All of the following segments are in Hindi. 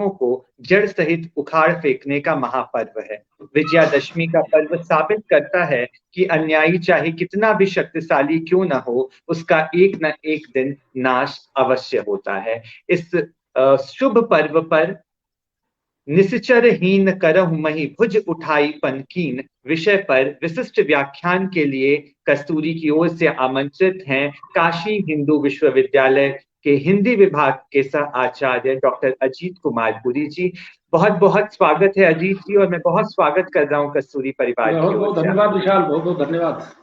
कुरीतियों को जड़ सहित उखाड़ फेंकने का महापर्व है। विजयादशमी का पर्व साबित करता है कि अन्यायी चाहे कितना भी शक्तिशाली क्यों न हो, उसका एक न एक दिन नाश अवश्य होता है। इस शुभ पर्व पर निश्चरहीन करहु मही भुज उठाई पनकीन विषय पर विशिष्ट व्याख्यान के लिए कस्तूरी की ओर से आमंत्रित हैं काशी हिंदू विश्वविद्यालय के हिंदी विभाग के सह आचार्य डॉक्टर अजीत कुमार पुरी जी। बहुत बहुत स्वागत है अजीत जी, और मैं बहुत स्वागत कर रहा हूँ कस्तूरी परिवार की बहुत ओर बहुत से। धन्यवाद विशाल, बहुत बहुत धन्यवाद।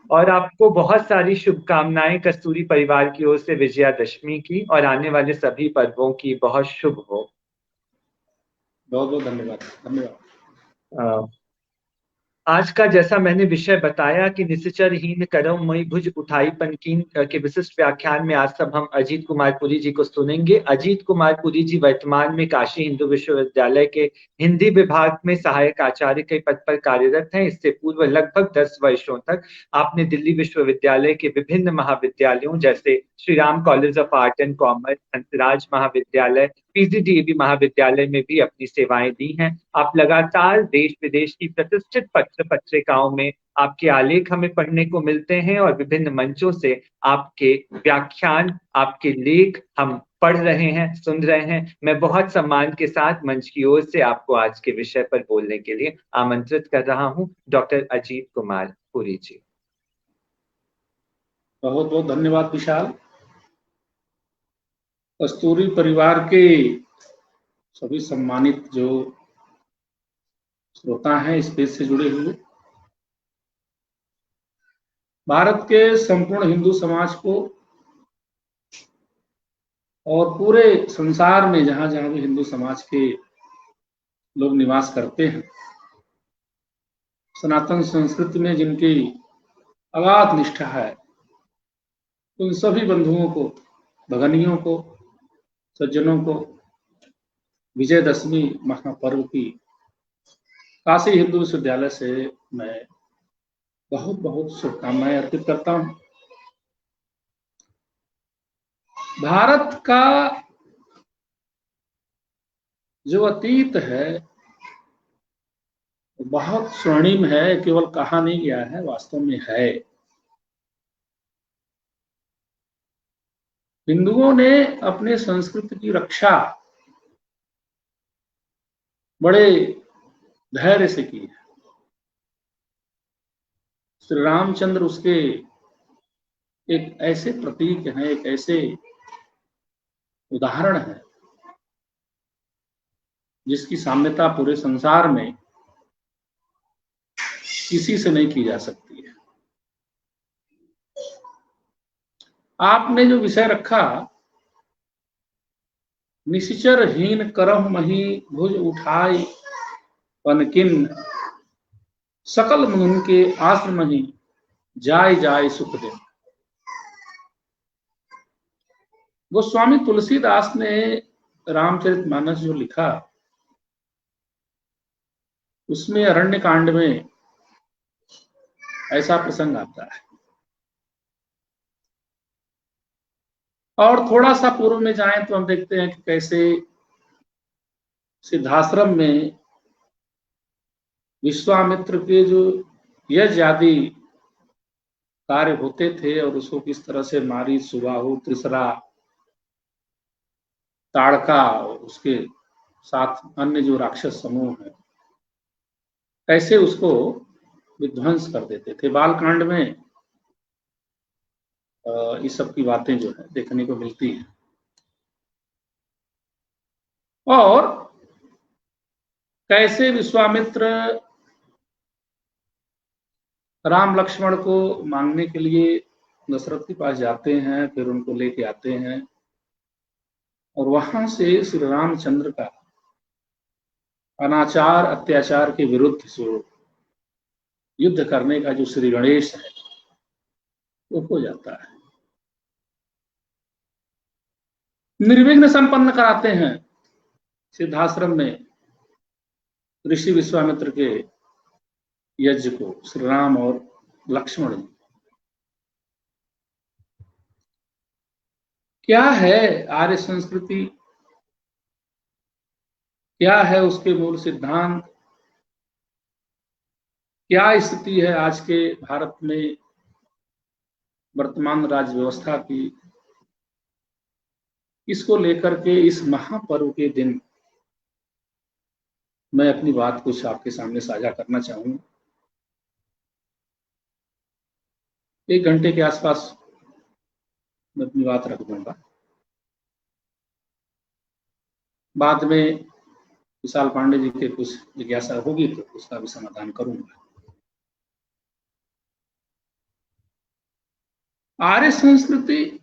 और आपको बहुत सारी शुभकामनाएं कस्तूरी परिवार की ओर से विजयादशमी की और आने वाले सभी पर्वों की बहुत शुभ हो। बहुत बहुत धन्यवाद धन्यवाद। आज का जैसा मैंने विषय बताया कि निश्चरहीन करहु मई भुज उठाई पनकीन के विशिष्ट व्याख्यान में आज सब हम अजीत कुमार पुरी जी को सुनेंगे। अजीत कुमार पुरी जी वर्तमान में काशी हिंदू विश्वविद्यालय के हिंदी विभाग में सहायक आचार्य के पद पर कार्यरत हैं। इससे पूर्व लगभग 10 वर्षों तक आपने दिल्ली विश्वविद्यालय के विभिन्न महाविद्यालयों जैसे Shri Ram college of art and commerce, Hansraj महाविद्यालय, पीजीडीएवी महाविद्यालय में भी अपनी सेवाएं दी हैं। आप लगातार देश विदेश की प्रतिष्ठित पत्र पत्रिकाओं में आपके आलेख हमें पढ़ने को मिलते हैं और विभिन्न मंचों से आपके व्याख्यान, आपके लेख हम पढ़ रहे हैं, सुन रहे हैं। मैं बहुत सम्मान के साथ मंच की ओर से आपको आज के विषय पर बोलने के लिए आमंत्रित कर रहा हूं डॉक्टर अजीत कुमार पुरी जी। बहुत बहुत धन्यवाद विशाल। कस्तूरी परिवार के सभी सम्मानित जो श्रोता हैं इस पेज से जुड़े हुए, भारत के संपूर्ण हिंदू समाज को और पूरे संसार में जहां जहां भी हिंदू समाज के लोग निवास करते हैं, सनातन संस्कृति में जिनकी अगाध निष्ठा है, उन सभी बंधुओं को, भगनियों को, सज्जनों को विजयदशमी महापर्व की काशी हिंदू विश्वविद्यालय से मैं बहुत बहुत शुभकामनाएं अर्पित करता हूं। भारत का जो अतीत है बहुत स्वर्णिम है, केवल कहा नहीं गया है, वास्तव में है। हिंदुओं ने अपने संस्कृति की रक्षा बड़े धैर्य से की है। श्री रामचंद्र उसके एक ऐसे प्रतीक हैं, एक ऐसे उदाहरण है जिसकी साम्यता पूरे संसार में किसी से नहीं की जा सकती है। आपने जो विषय रखा, निश्चरहीन करहु मही भुज उठाई पनकिन सकल मुनि के आश्रम ही जाय जाय सुख दिन। गोस्वामी तुलसीदास ने रामचरितमानस जो लिखा, उसमें अरण्य कांड में ऐसा प्रसंग आता है। और थोड़ा सा पूर्व में जाएं तो हम देखते हैं कि कैसे सिद्धाश्रम में विश्वामित्र के जो यज्ञ आदि कार्य होते थे और उसको किस तरह से मारीच, सुबाहु, त्रिसरा, ताड़का और उसके साथ अन्य जो राक्षस समूह है, कैसे उसको विध्वंस कर देते थे। बालकांड में इस सब की बातें जो है देखने को मिलती हैं। और कैसे विश्वामित्र राम लक्ष्मण को मांगने के लिए दशरथ के पास जाते हैं, फिर उनको लेके आते हैं और वहां से श्री रामचंद्र का अनाचार अत्याचार के विरुद्ध जो युद्ध करने का जो श्री गणेश है वो हो जाता है। निर्विघ्न संपन्न कराते हैं सिद्धाश्रम में ऋषि विश्वामित्र के यज्ञ को श्री राम और लक्ष्मण जी। क्या है आर्य संस्कृति, क्या है उसके मूल सिद्धांत, क्या स्थिति है आज के भारत में वर्तमान राज्य व्यवस्था की, इसको लेकर के इस महापर्व के दिन मैं अपनी बात कुछ आपके सामने साझा करना चाहूंगा। 1 घंटे के आसपास मैं अपनी बात रख दूंगा। बाद में विशाल पांडे जी के कुछ जिज्ञासा होगी तो उसका भी समाधान करूंगा। आर्य संस्कृति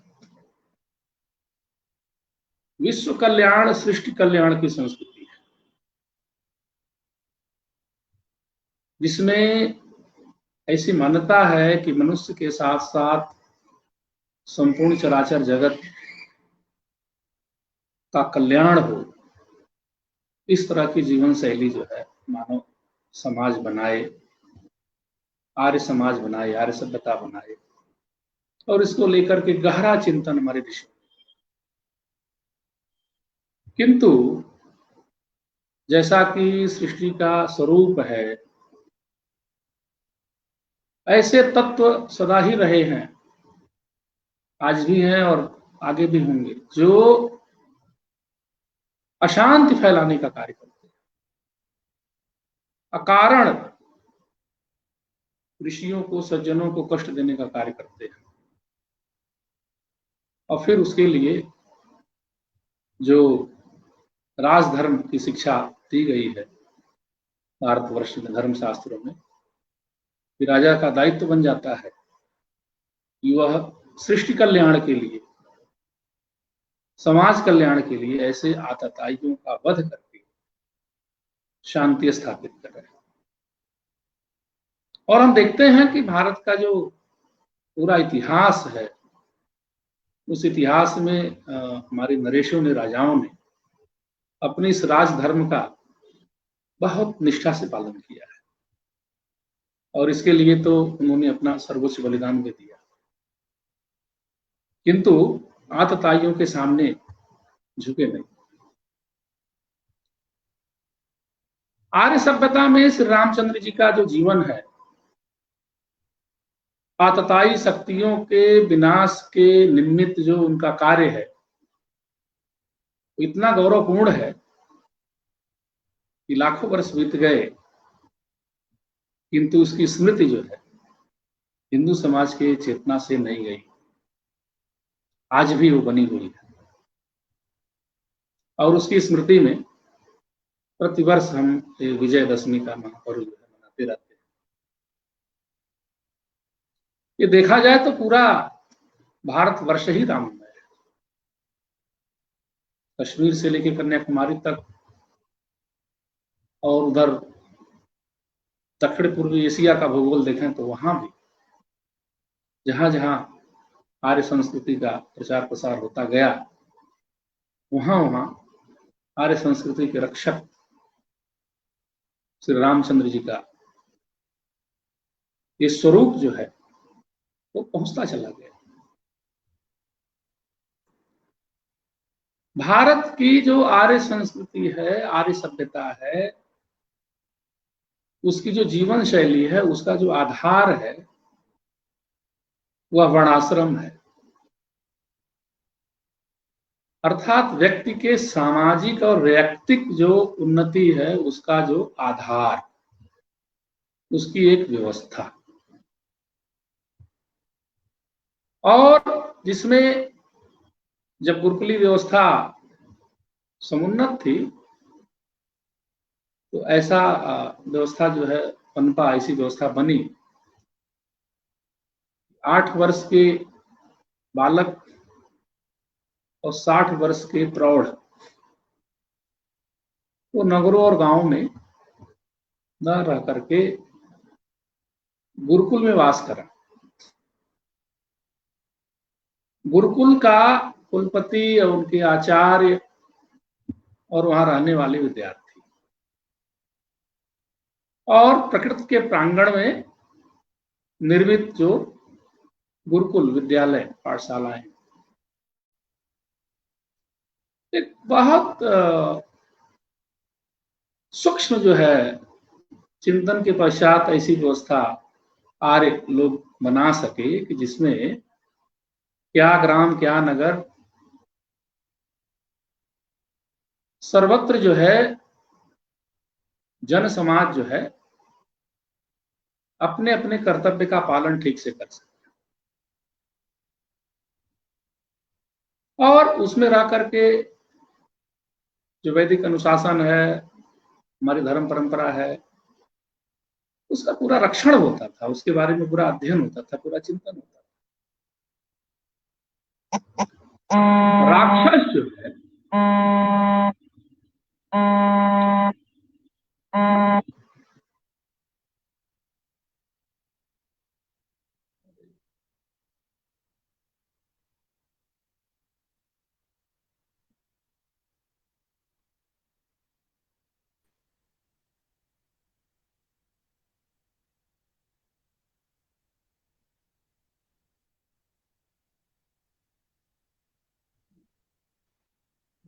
विश्व कल्याण, सृष्टि कल्याण की संस्कृति है, जिसमें ऐसी मान्यता है कि मनुष्य के साथ साथ संपूर्ण चराचर जगत का कल्याण हो, इस तरह की जीवन शैली जो है मानव समाज बनाए, आर्य समाज बनाए, आर्य सभ्यता बनाए, और इसको लेकर के गहरा चिंतन हमारे ऋषि। किंतु जैसा कि सृष्टि का स्वरूप है, ऐसे तत्व सदा ही रहे हैं, आज भी हैं और आगे भी होंगे, जो अशांति फैलाने का कार्य करते हैं, अकारण ऋषियों को, सज्जनों को कष्ट देने का कार्य करते हैं, और फिर उसके लिए जो राजधर्म की शिक्षा दी गई है भारतवर्ष में धर्म शास्त्रों में, कि राजा का दायित्व बन जाता है कि वह सृष्टि कल्याण के लिए, समाज कल्याण के लिए ऐसे आतताइयों का वध करके शांति स्थापित कर रहे हैं। और हम देखते हैं कि भारत का जो पूरा इतिहास है, उस इतिहास में हमारे नरेशों ने, राजाओं ने अपने इस राजधर्म का बहुत निष्ठा से पालन किया है, और इसके लिए तो उन्होंने अपना सर्वोच्च बलिदान भी दिया। किंतु आतताइयों के सामने झुके नहीं। आर्य सभ्यता में श्री रामचंद्र जी का जो जीवन है, आतताई शक्तियों के विनाश के निमित्त जो उनका कार्य है, इतना गौरवपूर्ण है कि लाखों वर्ष बीत गए, किंतु उसकी स्मृति जो है हिंदू समाज के चेतना से नहीं गई, आज भी वो बनी हुई है। और उसकी स्मृति में प्रतिवर्ष हम विजयदशमी का महापर्व मनाते रहते हैं। ये देखा जाए तो पूरा भारतवर्ष ही राममय है, कश्मीर से लेकर कन्याकुमारी तक, और उधर दक्षिण पूर्वी एशिया का भूगोल देखें तो वहां भी जहां जहां आर्य संस्कृति का प्रचार प्रसार होता गया, वहां वहां आर्य संस्कृति के रक्षक श्री रामचंद्र जी का ये स्वरूप जो है वो पहुंचता चला गया। भारत की जो आर्य संस्कृति है, आर्य सभ्यता है, उसकी जो जीवन शैली है, उसका जो आधार है वह वर्णाश्रम है, अर्थात व्यक्ति के सामाजिक और वैयक्तिक जो उन्नति है उसका जो आधार, उसकी एक व्यवस्था, और जिसमें जब गुरुकुली व्यवस्था समुन्नत थी तो ऐसा व्यवस्था जो है पनपा, ऐसी व्यवस्था बनी। 8 वर्ष के बालक और 60 वर्ष के प्रौढ़ वो नगरों और गांवों में न रह करके गुरुकुल में वास करा। गुरुकुल का कुलपति और उनके आचार्य और वहां रहने वाले विद्यार्थी, और प्रकृति के प्रांगण में निर्मित जो गुरुकुल विद्यालय, पाठशालाएं, एक बहुत सूक्ष्म जो है चिंतन के पश्चात ऐसी व्यवस्था आर्य लोग बना सके कि जिसमें क्या ग्राम क्या नगर सर्वत्र जो है जन समाज जो है अपने अपने कर्तव्य का पालन ठीक से कर सके और उसमें रह करके जो वैदिक अनुशासन है, हमारी धर्म परंपरा है, उसका पूरा रक्षण होता था, उसके बारे में पूरा अध्ययन होता था, पूरा चिंतन होता था। राक्षस जो है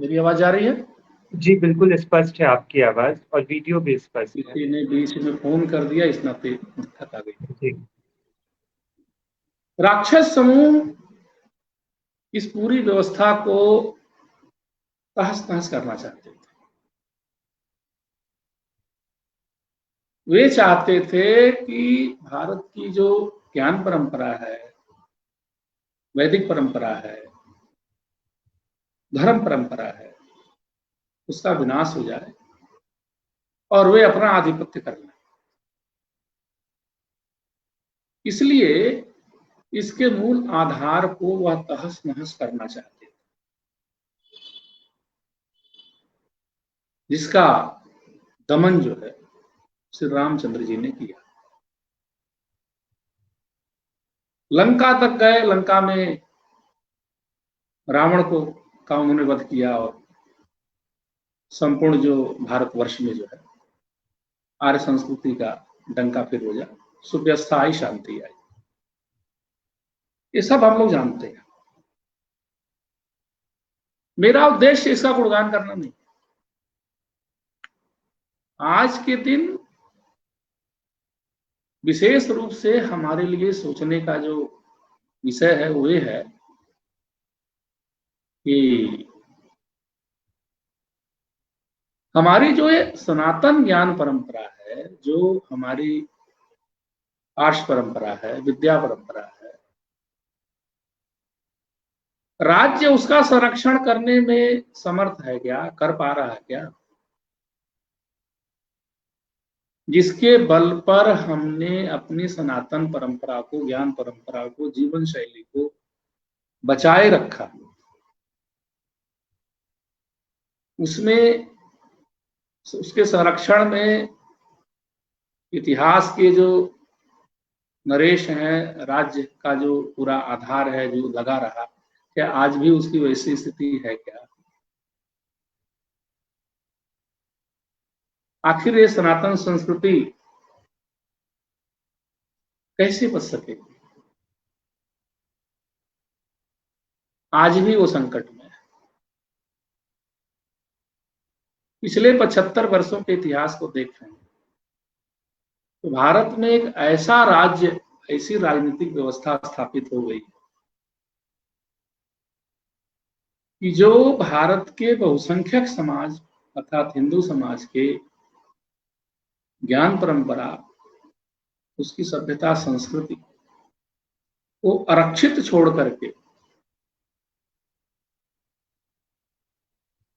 मेरी आवाज आ रही है? जी बिल्कुल स्पष्ट है आपकी आवाज और वीडियो भी स्पष्ट है। किसी ने बीच में फोन कर दिया, इस नाते दिक्कत आ गई। जी राक्षस समूह इस पूरी व्यवस्था को तहस नहस करना चाहते थे। वे चाहते थे कि भारत की जो ज्ञान परंपरा है, वैदिक परंपरा है, धर्म परंपरा है, उसका विनाश हो जाए और वे अपना आधिपत्य कर लें। इसलिए इसके मूल आधार को वह तहस नहस करना चाहते थे, जिसका दमन जो है श्री रामचंद्र जी ने किया। लंका तक गए, लंका में रावण को का उन्होंने वध किया और संपूर्ण जो भारतवर्ष में जो है आर्य संस्कृति का डंका फिर हो जाए, सुव्यवस्था आई, शांति आई। ये सब हम लोग जानते हैं। मेरा उद्देश्य इसका गुणगान करना नहीं। आज के दिन विशेष रूप से हमारे लिए सोचने का जो विषय है वो ये है कि हमारी जो ये सनातन ज्ञान परंपरा है, जो हमारी आर्ष परंपरा है, विद्या परंपरा है, राज्य उसका संरक्षण करने में समर्थ है क्या, कर पा रहा है क्या? जिसके बल पर हमने अपनी सनातन परंपरा को, ज्ञान परंपरा को, जीवन शैली को बचाए रखा, उसमें उसके संरक्षण में इतिहास के जो नरेश हैं, राज्य का जो पूरा आधार है जो लगा रहा, क्या आज भी उसकी वैसी स्थिति है क्या? आखिर ये सनातन संस्कृति कैसे बच सकेगी? आज भी वो संकट में है। पिछले 75 वर्षों के इतिहास को देख रहे हैं तो भारत में एक ऐसा राज्य, ऐसी राजनीतिक व्यवस्था स्थापित हो गई कि जो भारत के बहुसंख्यक समाज अर्थात हिंदू समाज के ज्ञान परंपरा, उसकी सभ्यता, संस्कृति को आरक्षित छोड़ करके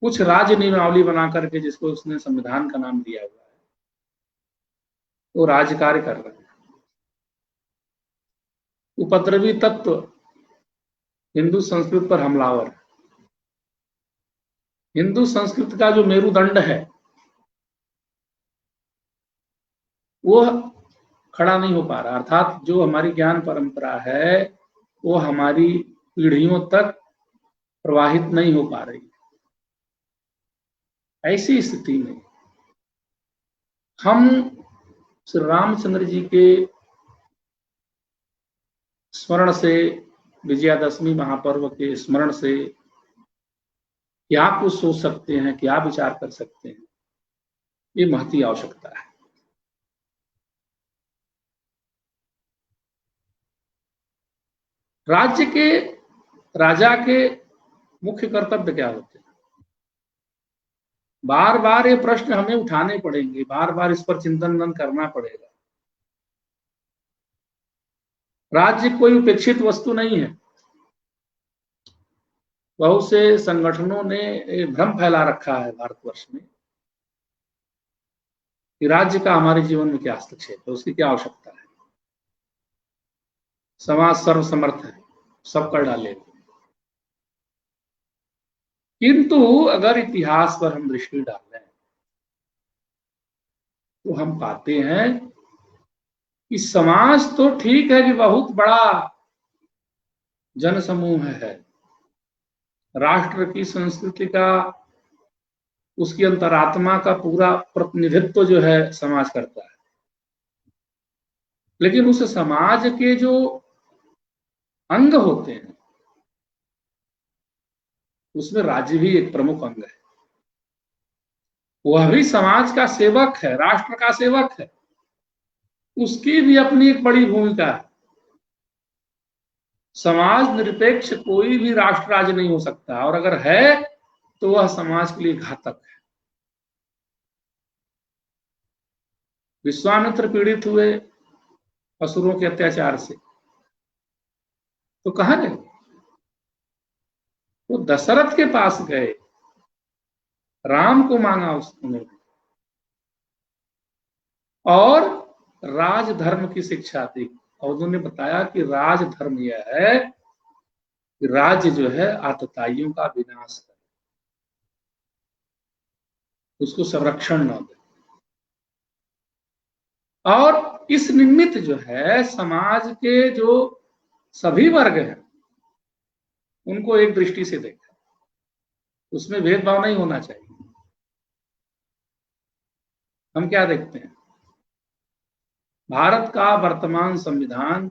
कुछ राज्य नियमावली बना करके, जिसको उसने संविधान का नाम दिया हुआ है, वो राज्य कार्य कर रहे हैं। उपद्रवी तत्व हिंदू संस्कृति पर हमलावर है। हिंदू संस्कृति का जो मेरुदंड है वो खड़ा नहीं हो पा रहा, अर्थात जो हमारी ज्ञान परंपरा है वो हमारी पीढ़ियों तक प्रवाहित नहीं हो पा रही। ऐसी स्थिति में हम श्री रामचंद्र जी के स्मरण से, विजयादशमी महापर्व के स्मरण से क्या कुछ सोच सकते हैं, क्या विचार कर सकते हैं? ये महती आवश्यकता है। राज्य के राजा के मुख्य कर्तव्य क्या होते हैं? बार बार ये प्रश्न हमें उठाने पड़ेंगे, बार बार इस पर चिंतन करना पड़ेगा। राज्य कोई उपेक्षित वस्तु नहीं है। बहुत से संगठनों ने भ्रम फैला रखा है भारतवर्ष में कि राज्य का हमारे जीवन में क्या हस्तक्षेप है, उसकी क्या आवश्यकता है। समाज सर्वसमर्थ है, सब कर डाले। किंतु अगर इतिहास पर हम दृष्टि डालें तो हम पाते हैं कि समाज तो ठीक है कि बहुत बड़ा जनसमूह है, राष्ट्र की संस्कृति का, उसकी अंतरात्मा का पूरा प्रतिनिधित्व जो है समाज करता है। लेकिन उस समाज के जो अंग होते हैं उसमें राज्य भी एक प्रमुख अंग है। वह भी समाज का सेवक है, राष्ट्र का सेवक है, उसकी भी अपनी एक बड़ी भूमिका है। समाज निरपेक्ष कोई भी राष्ट्र राज्य नहीं हो सकता, और अगर है तो वह समाज के लिए घातक है। विश्वामित्र पीड़ित हुए असुरों के अत्याचार से, तो कहां गए? वो दशरथ के पास गए, राम को मांगा उसने, और राजधर्म की शिक्षा दी। और उन्होंने बताया कि राजधर्म यह है कि राज्य जो है आतताइयों का विनाश करे, उसको संरक्षण न दे। और इस निमित्त जो है समाज के जो सभी वर्ग हैं उनको एक दृष्टि से देखा, उसमें भेदभाव नहीं होना चाहिए। हम क्या देखते हैं? भारत का वर्तमान संविधान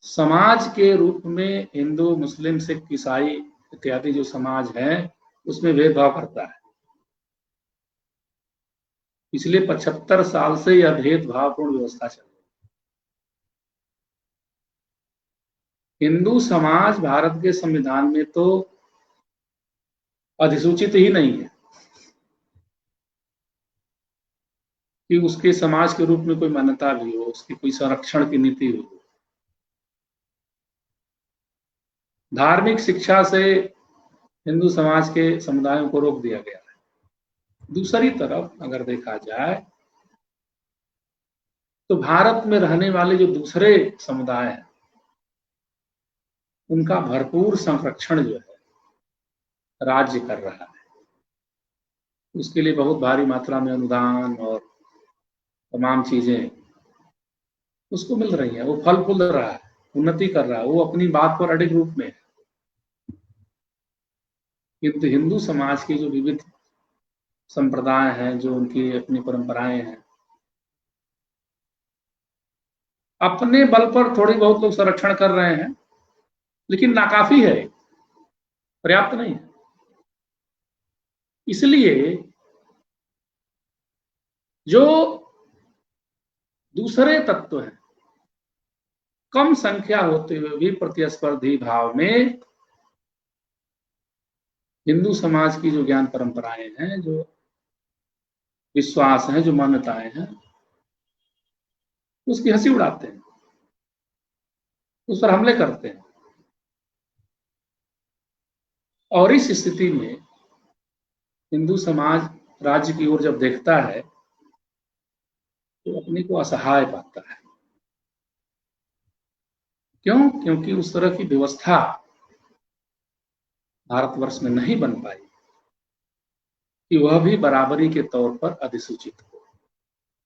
समाज के रूप में हिंदू, मुस्लिम, सिख, ईसाई इत्यादि जो समाज है उसमें भेदभाव करता है। पिछले 75 साल से यह भेदभावपूर्ण व्यवस्था चल रही है। हिंदू समाज भारत के संविधान में तो अधिसूचित ही नहीं है कि उसके समाज के रूप में कोई मान्यता भी हो, उसकी कोई संरक्षण की नीति हो। धार्मिक शिक्षा से हिंदू समाज के समुदायों को रोक दिया गया है। दूसरी तरफ अगर देखा जाए तो भारत में रहने वाले जो दूसरे समुदाय हैं उनका भरपूर संरक्षण जो है राज्य कर रहा है। उसके लिए बहुत भारी मात्रा में अनुदान और तमाम चीजें उसको मिल रही हैं। वो फल फूल रहा है, उन्नति कर रहा है, वो अपनी बात पर अडिग रूप में है। किंतु हिंदू समाज के जो विविध संप्रदाय हैं, जो उनकी अपनी परंपराएं हैं, अपने बल पर थोड़ी बहुत लोग संरक्षण कर रहे हैं, लेकिन नाकाफी है, पर्याप्त नहीं है। इसलिए जो दूसरे तत्व हैं, कम संख्या होते हुए भी प्रतिस्पर्धी भाव में हिंदू समाज की जो ज्ञान परंपराएं हैं, जो विश्वास हैं, जो मान्यताएं हैं, उसकी हंसी उड़ाते हैं, उस पर हमले करते हैं। और इस स्थिति में हिंदू समाज राज्य की ओर जब देखता है तो अपने को असहाय पाता है। क्यों? क्योंकि उस तरह की व्यवस्था भारतवर्ष में नहीं बन पाई कि वह भी बराबरी के तौर पर अधिसूचित हो।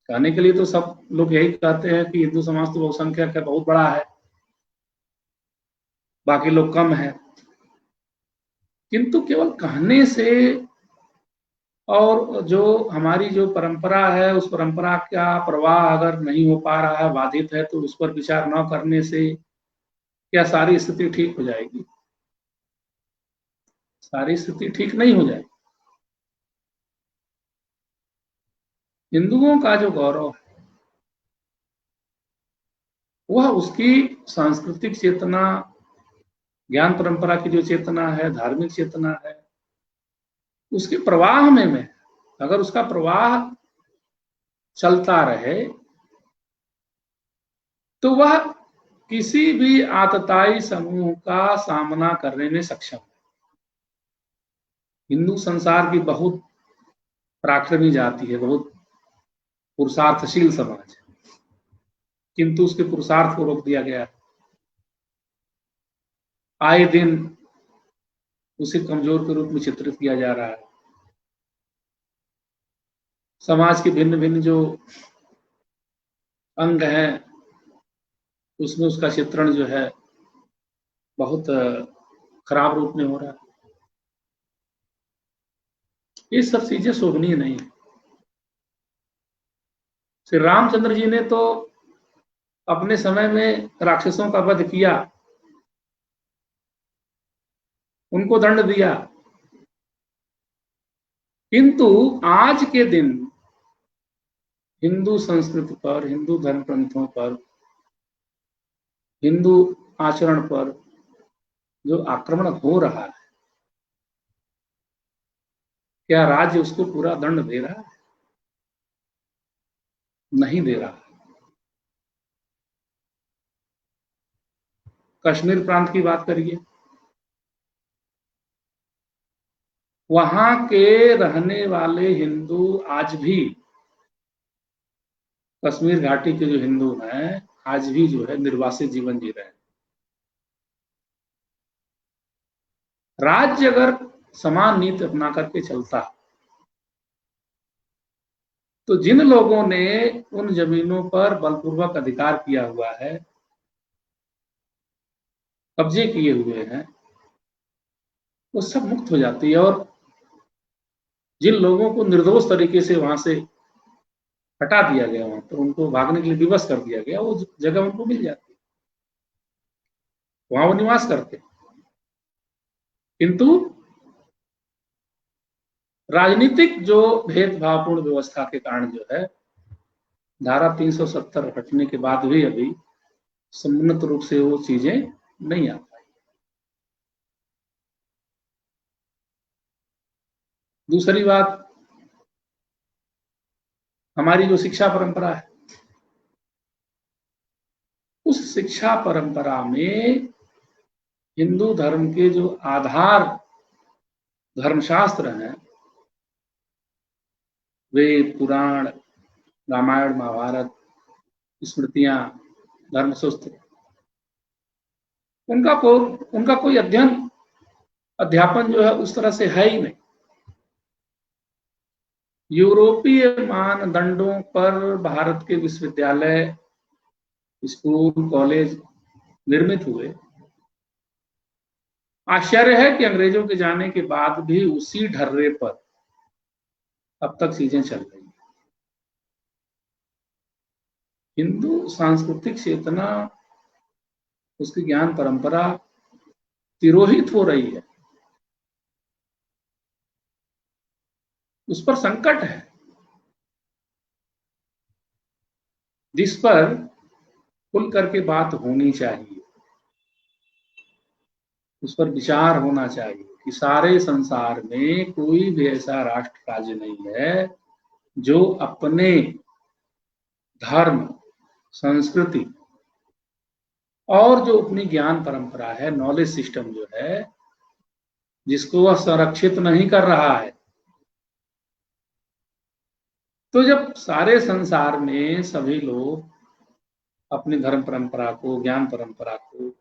कहने के लिए तो सब लोग यही कहते हैं कि हिंदू समाज तो बहुसंख्यक है, बहुत बड़ा है, बाकी लोग कम है। किंतु केवल कहने से और जो हमारी जो परंपरा है उस परंपरा का प्रवाह अगर नहीं हो पा रहा है, बाधित है, तो उस पर विचार न करने से क्या सारी स्थिति ठीक हो जाएगी? सारी स्थिति ठीक नहीं हो जाएगी। हिंदुओं का जो गौरव है वह उसकी सांस्कृतिक चेतना, ज्ञान परंपरा की जो चेतना है, धार्मिक चेतना है, उसके प्रवाह में अगर उसका प्रवाह चलता रहे तो वह किसी भी आतताई समूह का सामना करने में सक्षम है। हिंदू संसार की बहुत पराक्रमी जाति है, बहुत पुरुषार्थशील समाज है, किंतु उसके पुरुषार्थ को रोक दिया गया है। आए दिन उसे कमजोर के रूप में चित्रित किया जा रहा है। समाज के भिन्न भिन्न जो अंग हैं उसमें उसका चित्रण जो है बहुत खराब रूप में हो रहा है। ये सब चीजें शोभनीय नहीं है। श्री रामचंद्र जी ने तो अपने समय में राक्षसों का वध किया, उनको दंड दिया, किंतु आज के दिन हिंदू संस्कृति पर, हिंदू धर्म ग्रंथों पर, हिंदू आचरण पर जो आक्रमण हो रहा है, क्या राज्य उसको पूरा दंड दे रहा है? नहीं दे रहा। कश्मीर प्रांत की बात करिए, वहां के रहने वाले हिंदू आज भी, कश्मीर घाटी के जो हिंदू हैं आज भी जो है निर्वासित जीवन जी रहे हैं। राज्य अगर समान नीति अपना करके चलता तो जिन लोगों ने उन जमीनों पर बलपूर्वक अधिकार किया हुआ है, कब्जे किए हुए हैं, वो सब मुक्त हो जाती है और जिन लोगों को निर्दोष तरीके से वहां से हटा दिया गया, वहां पर उनको भागने के लिए विवश कर दिया गया, वो जगह उनको मिल जाती, वहां वो निवास करते। किंतु राजनीतिक जो भेदभावपूर्ण व्यवस्था के कारण जो है धारा 370 हटने के बाद भी अभी समुन्नत रूप से वो चीजें नहीं आ पाई। दूसरी बात, हमारी जो शिक्षा परंपरा है, उस शिक्षा परंपरा में हिंदू धर्म के जो आधार धर्मशास्त्र हैं, वेद, पुराण, रामायण, महाभारत, स्मृतियां, धर्मसूत्र, उनका कोई अध्यापन जो है उस तरह से है ही नहीं। यूरोपीय मानदंडों पर भारत के विश्वविद्यालय, स्कूल, कॉलेज निर्मित हुए। आश्चर्य है कि अंग्रेजों के जाने के बाद भी उसी ढर्रे पर अब तक चीजें चल रही हैं। हिंदू सांस्कृतिक चेतना, उसकी ज्ञान परंपरा तिरोहित हो रही है, उस पर संकट है, जिस पर खुल करके बात होनी चाहिए, उस पर विचार होना चाहिए कि सारे संसार में कोई भी ऐसा राष्ट्र राज्य नहीं है जो अपने धर्म, संस्कृति और जो अपनी ज्ञान परंपरा है, नॉलेज सिस्टम जो है, जिसको वह संरक्षित नहीं कर रहा है। तो जब सारे संसार में सभी लोग अपनी धर्म परंपरा को, ज्ञान परंपरा को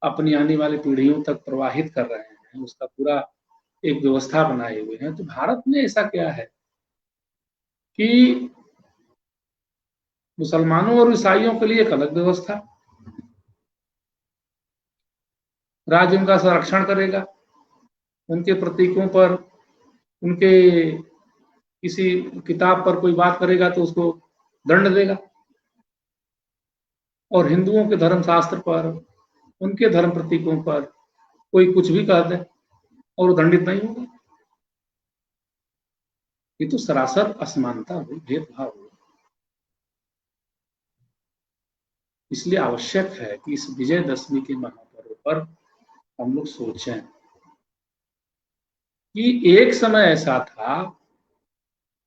अपनी आने वाली पीढ़ियों तक प्रवाहित कर रहे हैं, उसका पूरा एक व्यवस्था बनाए हुए हैं, तो भारत में ऐसा क्या है कि मुसलमानों और ईसाइयों के लिए एक अलग व्यवस्था, राज्य उनका संरक्षण करेगा, उनके प्रतीकों पर, उनके किसी किताब पर कोई बात करेगा तो उसको दंड देगा, और हिंदुओं के धर्म शास्त्र पर, उनके धर्म प्रतीकों पर कोई कुछ भी कह दे और वो दंडित नहीं होगा। ये तो सरासर असमानता हुई, भेदभाव हुई। इसलिए आवश्यक है कि इस विजयदशमी के महापर्व पर हम लोग सोचें कि एक समय ऐसा था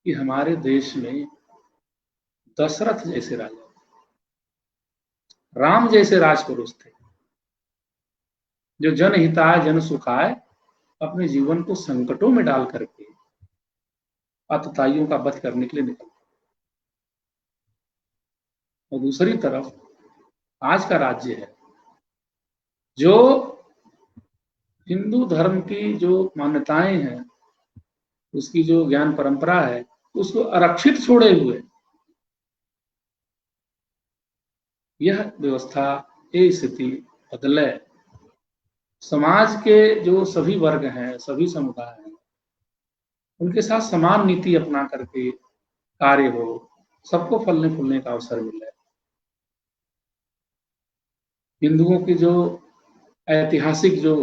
कि हमारे देश में दशरथ जैसे राजा, राम जैसे राजपुरुष थे, जो जनहिताय जन सुखाय अपने जीवन को संकटों में डाल करके आतताइयों का वध करने के लिए निकले। और दूसरी तरफ आज का राज्य है जो हिंदू धर्म की जो मान्यताएं हैं, उसकी जो ज्ञान परंपरा है, उसको आरक्षित छोड़े हुए यह व्यवस्था, ये स्थिति बदले, समाज के जो सभी वर्ग हैं, सभी समुदाय हैं, उनके साथ समान नीति अपना करके कार्य हो, सबको फलने फूलने का अवसर मिले। हिंदुओं की जो ऐतिहासिक जो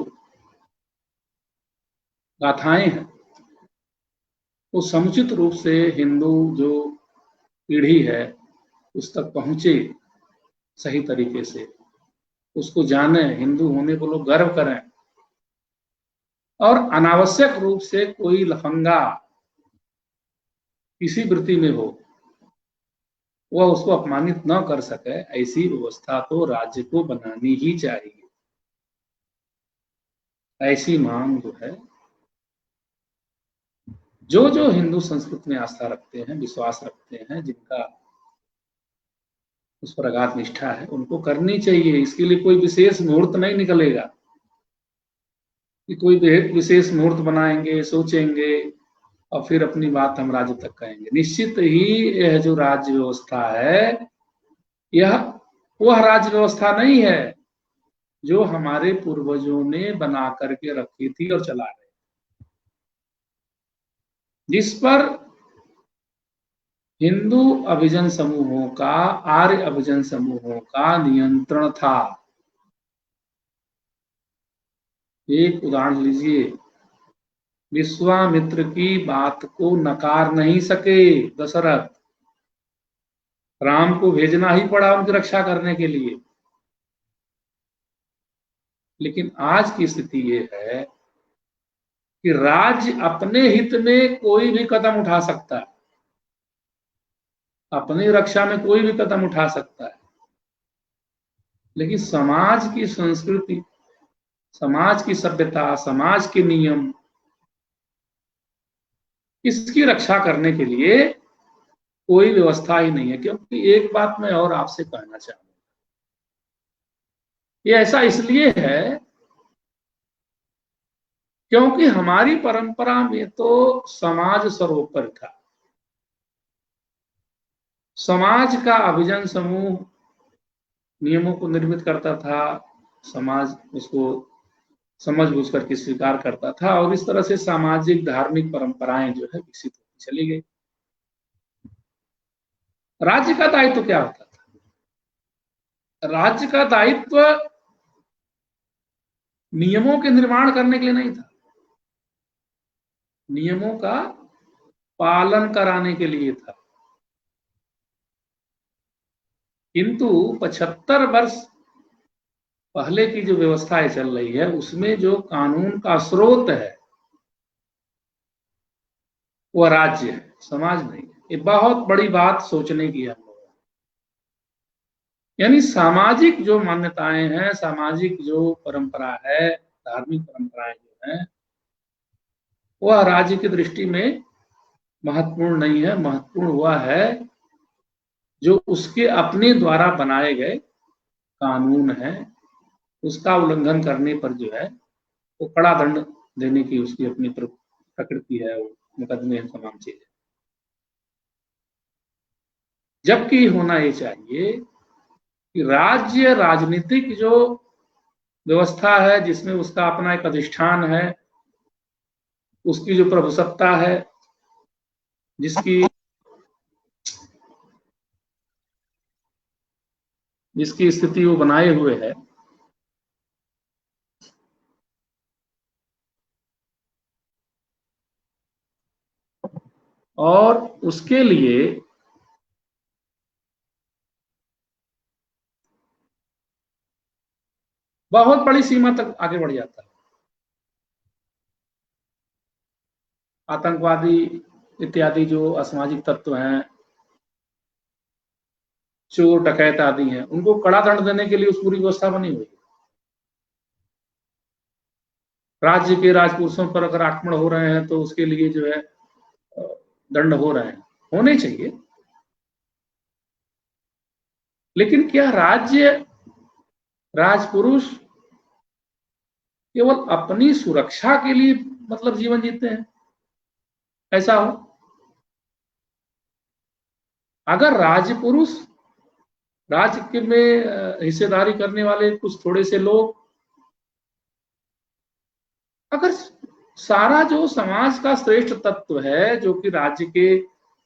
गाथाएं हैं, वो समुचित रूप से हिंदू जो पीढ़ी है उस तक पहुंचे, सही तरीके से उसको जाने, हिंदू होने को लोग गर्व करें, और अनावश्यक रूप से कोई लफंगा किसी वृत्ति में हो, वह उसको अपमानित न कर सके, ऐसी व्यवस्था तो राज्य को बनानी ही चाहिए। ऐसी मांग जो है, जो हिंदू संस्कृति में आस्था रखते हैं, विश्वास रखते हैं, जिनका उस पर अगाध निष्ठा है, उनको करनी चाहिए। इसके लिए कोई विशेष मुहूर्त नहीं निकलेगा कि कोई विशेष मुहूर्त बनाएंगे, सोचेंगे और फिर अपनी बात हम राज्य तक कहेंगे। निश्चित ही यह जो राज्य व्यवस्था है, यह वह राज्य व्यवस्था नहीं है जो हमारे पूर्वजों ने बना करके रखी थी और चला रहे, जिस पर हिंदू अभिजन समूहों का, आर्य अभिजन समूहों का नियंत्रण था। एक उदाहरण लीजिए, विश्वामित्र की बात को नकार नहीं सके दशरथ, राम को भेजना ही पड़ा उनकी रक्षा करने के लिए। लेकिन आज की स्थिति ये है कि राज्य अपने हित में कोई भी कदम उठा सकता है, अपनी रक्षा में कोई भी कदम उठा सकता है, लेकिन समाज की संस्कृति, समाज की सभ्यता, समाज के नियम, इसकी रक्षा करने के लिए कोई व्यवस्था ही नहीं है। क्योंकि एक बात मैं और आपसे कहना चाहूंगा, ये ऐसा इसलिए है क्योंकि हमारी परंपरा में तो समाज सर्वोपरि था। समाज का अभिजन समूह नियमों को निर्मित करता था, समाज उसको समझ बूझ करके स्वीकार करता था, और इस तरह से सामाजिक धार्मिक परंपराएं जो है विकसित होती चली गई। राज्य का दायित्व क्या होता था? राज्य का दायित्व नियमों के निर्माण करने के लिए नहीं था, नियमों का पालन कराने के लिए था। किंतु 75 वर्ष पहले की जो व्यवस्थाएं चल रही है, उसमें जो कानून का स्रोत है वह राज्य है, समाज नहीं है। ये बहुत बड़ी बात सोचने की है हम लोगों को। यानी सामाजिक जो मान्यताएं हैं, सामाजिक जो परंपरा है, धार्मिक परंपराएं जो हैं, वह राज्य की दृष्टि में महत्वपूर्ण नहीं है। महत्वपूर्ण वह है जो उसके अपने द्वारा बनाए गए कानून है, उसका उल्लंघन करने पर जो है वो कड़ा दंड देने की उसकी अपनी प्रकृति है, वो मुकदमे हैं, तमाम चीजें। जबकि होना ये चाहिए कि राज्य राजनीतिक जो व्यवस्था है, जिसमें उसका अपना एक अधिष्ठान है, उसकी जो प्रभुसत्ता है, जिसकी स्थिति वो बनाए हुए है, और उसके लिए बहुत बड़ी सीमा तक आगे बढ़ जाता है। आतंकवादी इत्यादि जो असामाजिक तत्व हैं, चोर डकैत आदि हैं, उनको कड़ा दंड देने के लिए उस पूरी व्यवस्था बनी हुई है। राज्य के राजपुरुषों पर अगर आक्रमण हो रहे हैं तो उसके लिए जो है दंड हो रहे हैं, होने चाहिए। लेकिन क्या राज्य राजपुरुष केवल अपनी सुरक्षा के लिए मतलब जीवन जीते हैं? ऐसा हो? अगर राजपुरुष, राज्य के में हिस्सेदारी करने वाले कुछ थोड़े से लोग, अगर सारा जो समाज का श्रेष्ठ तत्व है जो कि राज्य के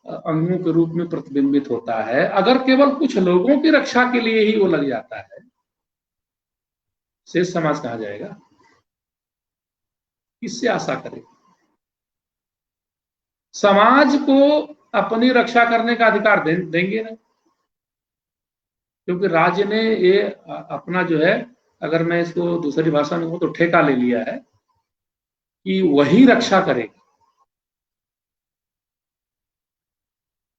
अंगों के रूप में प्रतिबिंबित होता है, अगर केवल कुछ लोगों की रक्षा के लिए ही वो लग जाता है, शेष समाज कहाँ जाएगा? किससे आशा करेगा? समाज को अपनी रक्षा करने का अधिकार देंगे नहीं, क्योंकि राज्य ने ये अपना जो है, अगर मैं इसको दूसरी भाषा में कहूं तो ठेका ले लिया है कि वही रक्षा करेगा।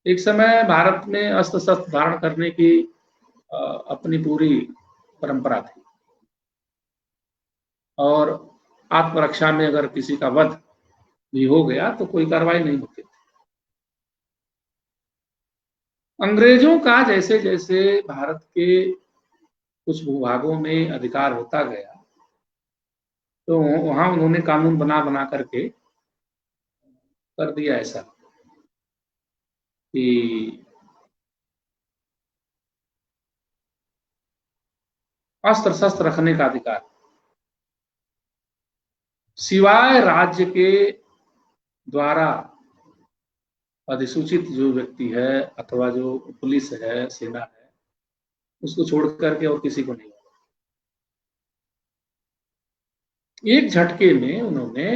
एक समय भारत में अस्त्र शस्त्र धारण करने की अपनी पूरी परंपरा थी, और आत्मरक्षा में अगर किसी का वध भी हो गया तो कोई कार्रवाई नहीं होती थी। अंग्रेजों का जैसे जैसे भारत के कुछ भूभागों में अधिकार होता गया, तो वहां उन्होंने कानून बना बना करके कर दिया ऐसा कि अस्त्र शस्त्र रखने का अधिकार सिवाय राज्य के द्वारा अधिसूचित जो व्यक्ति है अथवा जो पुलिस है, सेना है, उसको छोड़ करके और किसी को नहीं। एक झटके में उन्होंने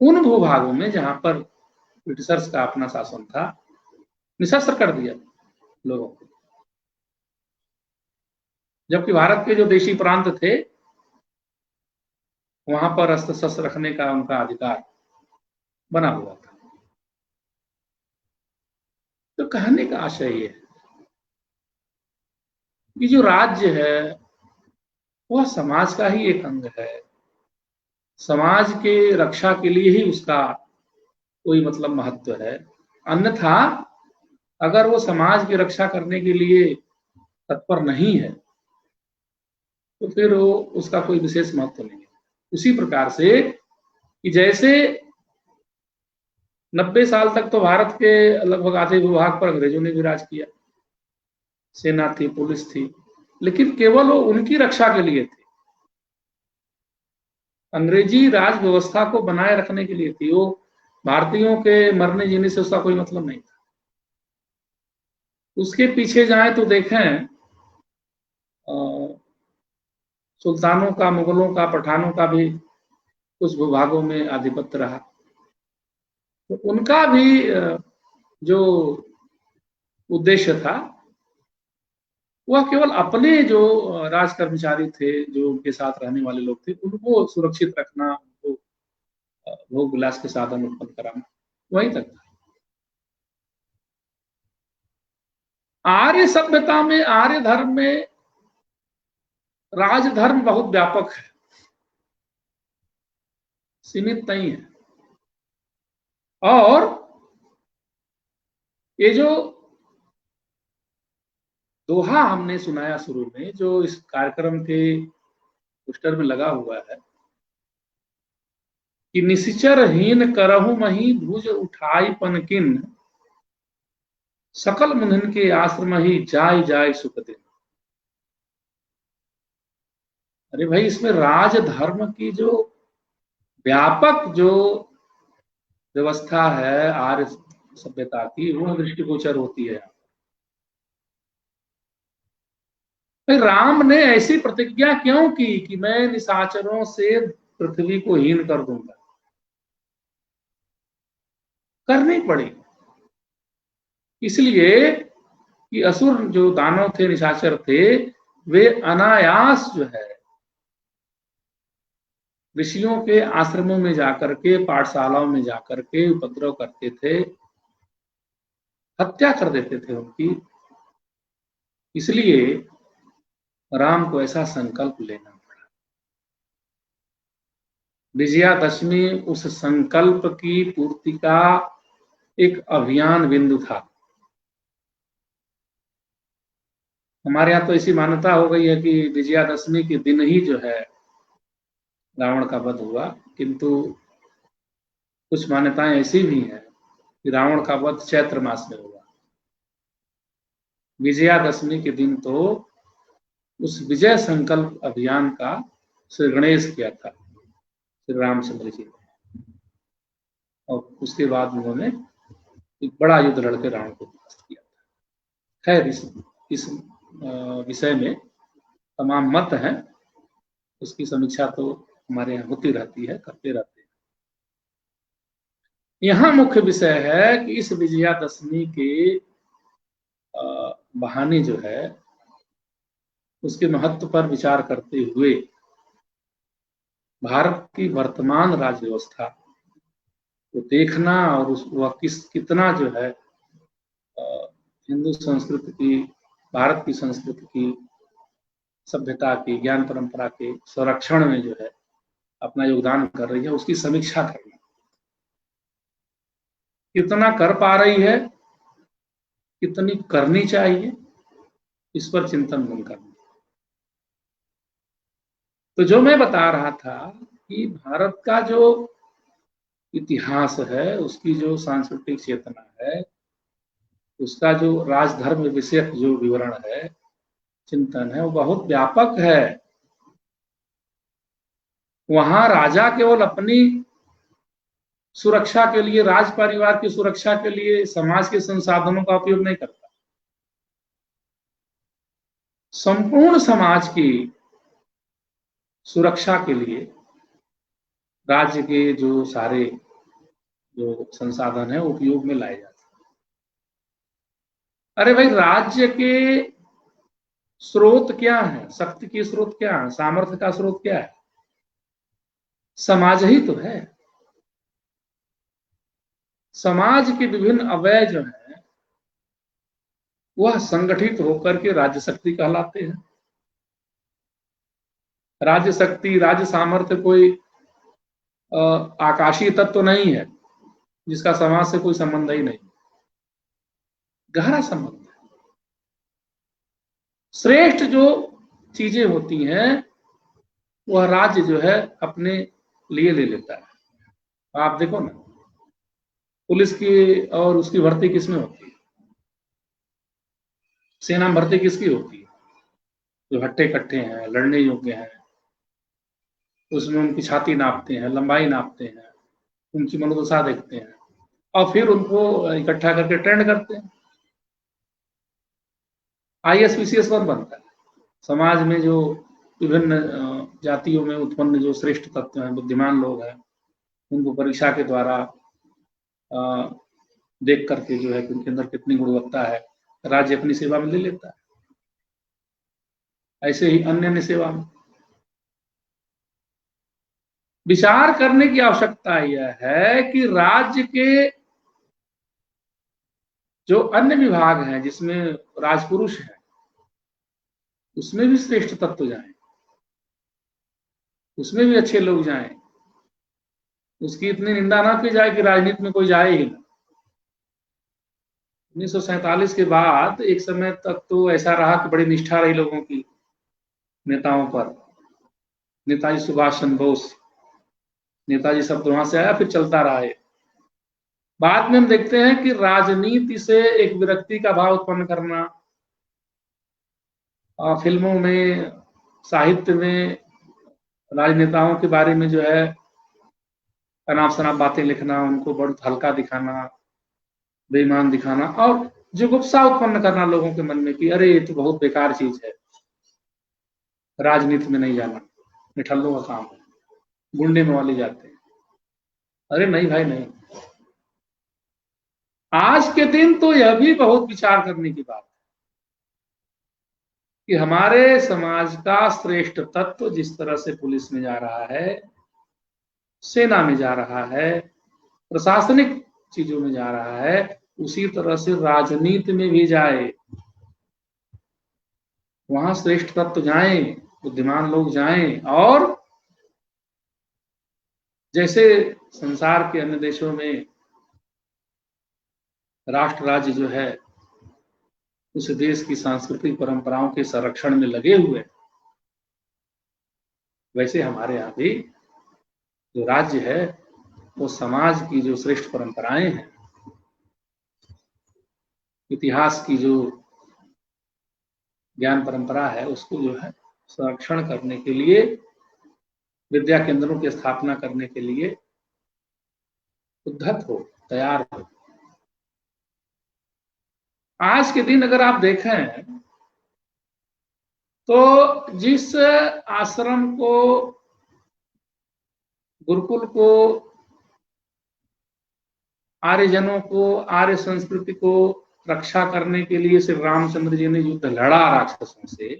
उन भूभागों में जहां पर ब्रिटिशर्स का अपना शासन था, निशस्त्र कर दिया लोगों को, जबकि भारत के जो देशी प्रांत थे वहां पर अस्त्र शस्त्र रखने का उनका अधिकार बना हुआ था। तो कहने का आशय ये है कि जो राज्य है वह समाज का ही एक अंग है, समाज के रक्षा के लिए ही उसका कोई मतलब महत्व है। अन्यथा अगर वो समाज की रक्षा करने के लिए तत्पर नहीं है तो फिर वो उसका कोई विशेष महत्व नहीं है। उसी प्रकार से कि जैसे 90 साल तक तो भारत के लगभग आधे भूभाग पर अंग्रेजों ने भी राज किया, सेना थी, पुलिस थी, लेकिन केवल वो उनकी रक्षा के लिए थी, अंग्रेजी राज व्यवस्था को बनाए रखने के लिए थी। वो भारतीयों के मरने जीने से उसका कोई मतलब नहीं था। उसके पीछे जाएं तो देखें सुल्तानों का, मुगलों का, पठानों का भी कुछ भूभागों में आधिपत्य रहा, तो उनका भी जो उद्देश्य था वह केवल अपने जो राज कर्मचारी थे, जो उनके साथ रहने वाले लोग थे, उनको सुरक्षित रखना, उनको भोग विलास के साधन उत्पन्न कराना, वही तक था। आर्य सभ्यता में, आर्य धर्म में राजधर्म बहुत व्यापक है, सीमित नहीं है। और ये जो दोहा हमने सुनाया शुरू में, जो इस कार्यक्रम के पोस्टर में लगा हुआ है कि निशिचरहीन करहु मही भुज उठाई पनकिन, सकल मुनिन के आश्रम ही जाय जाय सुख दिन। अरे भाई, इसमें राजधर्म की जो व्यापक जो व्यवस्था है आर्य सभ्यता की, वो दृष्टिगोचर होती है। राम ने ऐसी प्रतिज्ञा क्यों की कि मैं निशाचरों से पृथ्वी को हीन कर दूंगा? करनी पड़ी, इसलिए कि असुर जो दानव थे, निशाचर थे, वे अनायास जो है ऋषियों के आश्रमों में जाकर के, पाठशालाओं में जाकर के उपद्रव करते थे, हत्या कर देते थे उनकी। इसलिए राम को ऐसा संकल्प लेना पड़ा। विजयादशमी उस संकल्प की पूर्ति का एक अभियान बिंदु था। हमारे यहाँ तो ऐसी मान्यता हो गई है कि विजयादशमी के दिन ही जो है रावण का वध हुआ, किंतु कुछ मान्यताएं ऐसी भी हैं कि रावण का वध चैत्र मास में हुआ। विजयादशमी के दिन तो उस विजय संकल्प अभियान का श्री गणेश किया था, श्री रामचंद्र जी ने, और उसके बाद उन्होंने एक बड़ा युद्ध लड़के रावण को परास्त किया था। खैर, इस विषय में तमाम मत हैं, उसकी समीक्षा तो हमारे यहाँ होती रहती है, करते रहते हैं। यहाँ मुख्य विषय है कि इस विजयादशमी के बहाने जो है उसके महत्व पर विचार करते हुए भारत की वर्तमान राज्य व्यवस्था को देखना और वह कितना जो है हिंदू संस्कृति की, भारत की संस्कृति की, सभ्यता की, ज्ञान परंपरा के संरक्षण में जो है अपना योगदान कर रही है, उसकी समीक्षा करना। कितना कर पा रही है, कितनी करनी चाहिए, इस पर चिंतन मन करना। तो जो मैं बता रहा था कि भारत का जो इतिहास है, उसकी जो सांस्कृतिक चेतना है, उसका जो राजधर्म विषयक जो विवरण है, चिंतन है, वो बहुत व्यापक है। वहां राजा केवल अपनी सुरक्षा के लिए, राज परिवार की सुरक्षा के लिए समाज के संसाधनों का उपयोग नहीं करता, संपूर्ण समाज की सुरक्षा के लिए राज्य के जो सारे जो संसाधन है उपयोग में लाए जाते हैं। अरे भाई, राज्य के स्रोत क्या है, शक्ति के स्रोत क्या है, सामर्थ्य का स्रोत क्या है? समाज ही तो है। समाज के विभिन्न अवयव जो है वह संगठित होकर के राज्य शक्ति कहलाते हैं। राज्य शक्ति, राज्य सामर्थ्य कोई आकाशीय तत्व तो नहीं है जिसका समाज से कोई संबंध ही नहीं, गहरा संबंध है। श्रेष्ठ जो चीजें होती हैं वह राज्य जो है अपने लिए ले लेता है। आप देखो ना, पुलिस की और उसकी भर्ती किसमें होती है? सेना में भर्ती किसकी होती है? जो हट्टे कट्टे हैं, लड़ने योग्य हैं, उसमें उनकी छाती नापते हैं, लंबाई नापते हैं, उनकी मनोदशा देखते हैं और फिर उनको इकट्ठा करके ट्रेंड करते हैं। आईएएस पीसीएस कौन बनता है? समाज में जो विभिन्न जातियों में उत्पन्न जो श्रेष्ठ तत्व हैं, बुद्धिमान लोग हैं, उनको परीक्षा के द्वारा देख करके जो है कि उनके अंदर कितनी गुणवत्ता है, राज्य अपनी सेवा में ले लेता है। ऐसे ही अन्य सेवा में विचार करने की आवश्यकता यह है कि राज्य के जो अन्य विभाग हैं जिसमें राजपुरुष हैं, उसमें भी श्रेष्ठ तत्व जाएं, उसमें भी अच्छे लोग जाएं, उसकी इतनी निंदा ना की जाए कि राजनीति में कोई जाए ही ना। 1947 के बाद एक समय तक तो ऐसा रहा कि बड़ी निष्ठा रही लोगों की नेताओं पर। नेताजी सुभाष चंद्र बोस, नेताजी शब्द वहां से आया, फिर चलता रहा है। बाद में हम देखते हैं कि राजनीति से एक विरक्ति का भाव उत्पन्न करना, फिल्मों में, साहित्य में राजनेताओं के बारे में जो है अनाप शनाप बातें लिखना, उनको बहुत हल्का दिखाना, बेईमान दिखाना और जुगुप्सा उत्पन्न करना लोगों के मन में कि अरे ये तो बहुत बेकार चीज है, राजनीति में नहीं जाना, निठल्लों का काम है, गुंडे में वाले जाते हैं। अरे नहीं भाई नहीं, आज के दिन तो यह भी बहुत विचार करने की बात है कि हमारे समाज का श्रेष्ठ तत्व जिस तरह से पुलिस में जा रहा है, सेना में जा रहा है, प्रशासनिक चीजों में जा रहा है, उसी तरह से राजनीति में भी जाए। वहां श्रेष्ठ तत्व जाएं, बुद्धिमान लोग जाएं, और जैसे संसार के अन्य देशों में राष्ट्र राज्य जो है उस देश की सांस्कृतिक परंपराओं के संरक्षण में लगे हुए, वैसे हमारे यहाँ भी जो राज्य है वो समाज की जो श्रेष्ठ परंपराएं हैं, इतिहास की जो ज्ञान परंपरा है, उसको जो है संरक्षण करने के लिए, विद्या केंद्रों की स्थापना करने के लिए उद्धत हो, तैयार हो। आज के दिन अगर आप देखें तो जिस आश्रम को, गुरुकुल को, आर्यजनों को, आर्य संस्कृति को रक्षा करने के लिए श्री रामचंद्र जी ने युद्ध लड़ा राक्षसों से,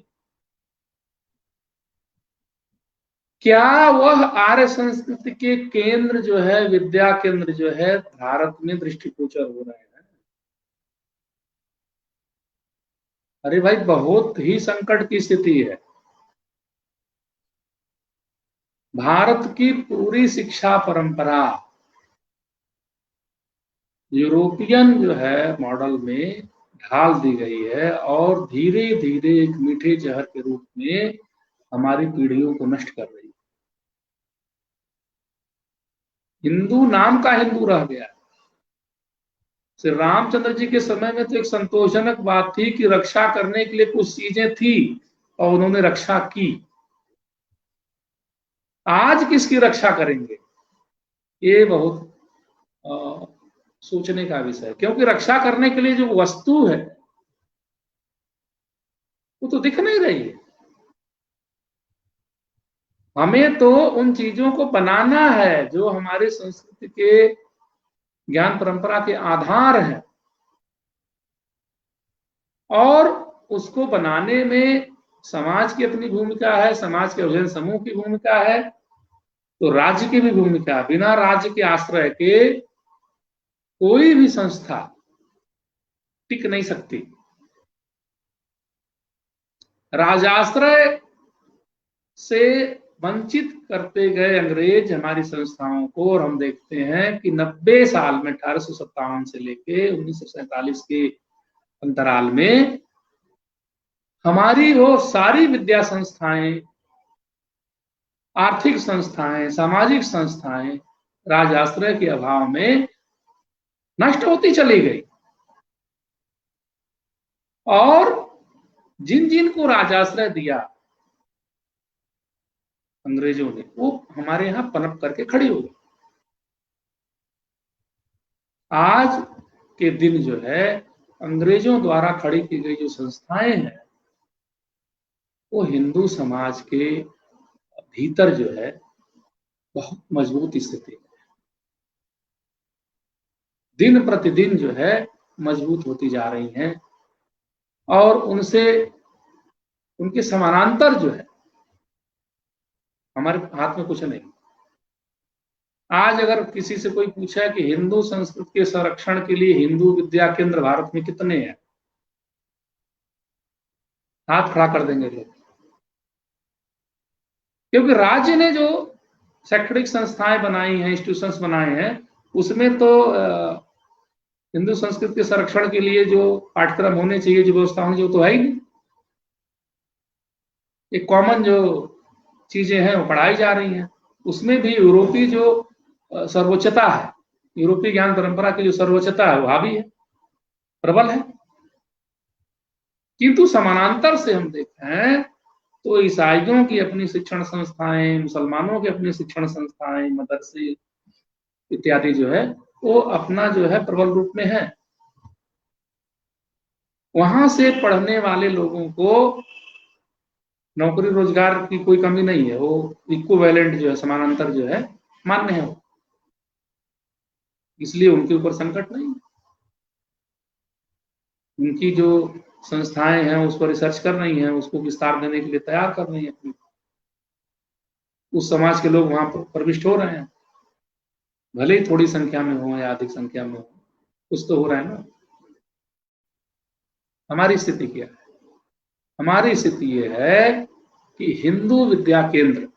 क्या वह आर्य संस्कृति के केंद्र जो है, विद्या केंद्र जो है, भारत में दृष्टिगोचर हो रहे हैं? अरे भाई, बहुत ही संकट की स्थिति है। भारत की पूरी शिक्षा परंपरा यूरोपियन जो है मॉडल में ढाल दी गई है, और धीरे धीरे एक मीठे जहर के रूप में हमारी पीढ़ियों को नष्ट कर रही है। हिंदू नाम का हिंदू रह गया। श्री रामचंद्र जी के समय में तो एक संतोषजनक बात थी कि रक्षा करने के लिए कुछ चीजें थी और उन्होंने रक्षा की। आज किसकी रक्षा करेंगे, ये बहुत सोचने का विषय है, क्योंकि रक्षा करने के लिए जो वस्तु है वो तो दिख नहीं रही है। हमें तो उन चीजों को बनाना है जो हमारी संस्कृति के ज्ञान परंपरा के आधार हैं, और उसको बनाने में समाज की अपनी भूमिका है, समाज के अभियान समूह की भूमिका है, तो राज्य की भी भूमिका है। बिना राज्य के आश्रय के कोई भी संस्था टिक नहीं सकती। राजाश्रय से वंचित करते गए अंग्रेज हमारी संस्थाओं को, और हम देखते हैं कि 90 साल में 1857 से लेके 1947 के अंतराल में हमारी वो सारी विद्या संस्थाएं, आर्थिक संस्थाएं, सामाजिक संस्थाएं राजाश्रय के अभाव में नष्ट होती चली गई, और जिन जिन को राजाश्रय दिया अंग्रेजों ने, वो हमारे यहां पनप करके खड़ी हो गई। आज के दिन जो है अंग्रेजों द्वारा खड़ी की गई जो संस्थाएं हैं वो हिंदू समाज के भीतर जो है बहुत मजबूत स्थिति है, दिन प्रतिदिन जो है मजबूत होती जा रही हैं, और उनसे, उनके समानांतर जो है हमारे हाथ में कुछ नहीं। आज अगर किसी से कोई पूछे कि हिंदू संस्कृति के संरक्षण के लिए हिंदू विद्या केंद्र भारत में कितने हैं, हाथ खड़ा कर देंगे लोग, क्योंकि राज्य ने जो शैक्षणिक संस्थाएं बनाई हैं, इंस्टीट्यूशंस बनाए हैं, उसमें तो हिंदू संस्कृति के संरक्षण के लिए जो पाठ्यक्रम होने चाहिए, जो व्यवस्था होनी चाहिए, तो है ही नहीं। एक कॉमन जो चीजें हैं वो पढ़ाई जा रही हैं, उसमें भी यूरोपीय जो सर्वोच्चता है, यूरोपीय ज्ञान परंपरा की जो सर्वोच्चता है वो हावी है, प्रबल है। किंतु समानांतर से हम देखें तो ईसाइयों की अपनी शिक्षण संस्थाएं, मुसलमानों की अपनी शिक्षण संस्थाएं, मदरसे इत्यादि जो है वो अपना जो है प्रबल रूप में है। वहां से पढ़ने वाले लोगों को नौकरी रोजगार की कोई कमी नहीं है, वो इक्विवेलेंट जो है, समानांतर जो है मान्य है, इसलिए उनके ऊपर संकट नहीं है। उनकी जो संस्थाएं हैं उस पर रिसर्च कर रही हैं, उसको विस्तार देने के लिए तैयार कर रही हैं, उस समाज के लोग वहां पर प्रविष्ट हो रहे हैं, भले ही थोड़ी संख्या में हो या अधिक संख्या में हो, कुछ तो हो रहा है ना। हमारी स्थिति क्या है? हमारी स्थिति ये है कि हिंदू विद्या केंद्र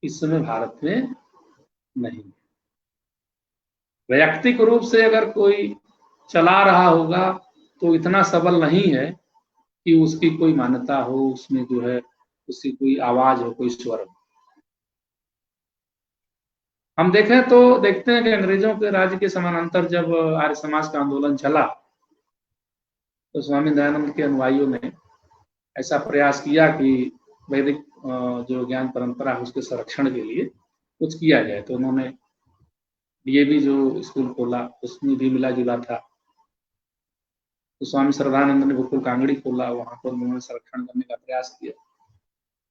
इस समय भारत में नहीं है। वैयक्तिक रूप से अगर कोई चला रहा होगा तो इतना सबल नहीं है कि उसकी कोई मान्यता हो, उसमें जो है उसकी कोई आवाज हो, कोई स्वर हो। हम देखें तो देखते हैं कि अंग्रेजों के राज्य के समानांतर जब आर्य समाज का आंदोलन चला तो स्वामी दयानंद के अनुयायियों ने ऐसा प्रयास किया कि वैदिक जो ज्ञान परंपरा है उसके संरक्षण के लिए कुछ किया जाए। तो उन्होंने डीएवी जो स्कूल खोला उसमें भी मिला जुला था। तो स्वामी श्रद्धानंद ने गुरुकुल कांगड़ी खोला, वहां पर उन्होंने संरक्षण करने का प्रयास किया।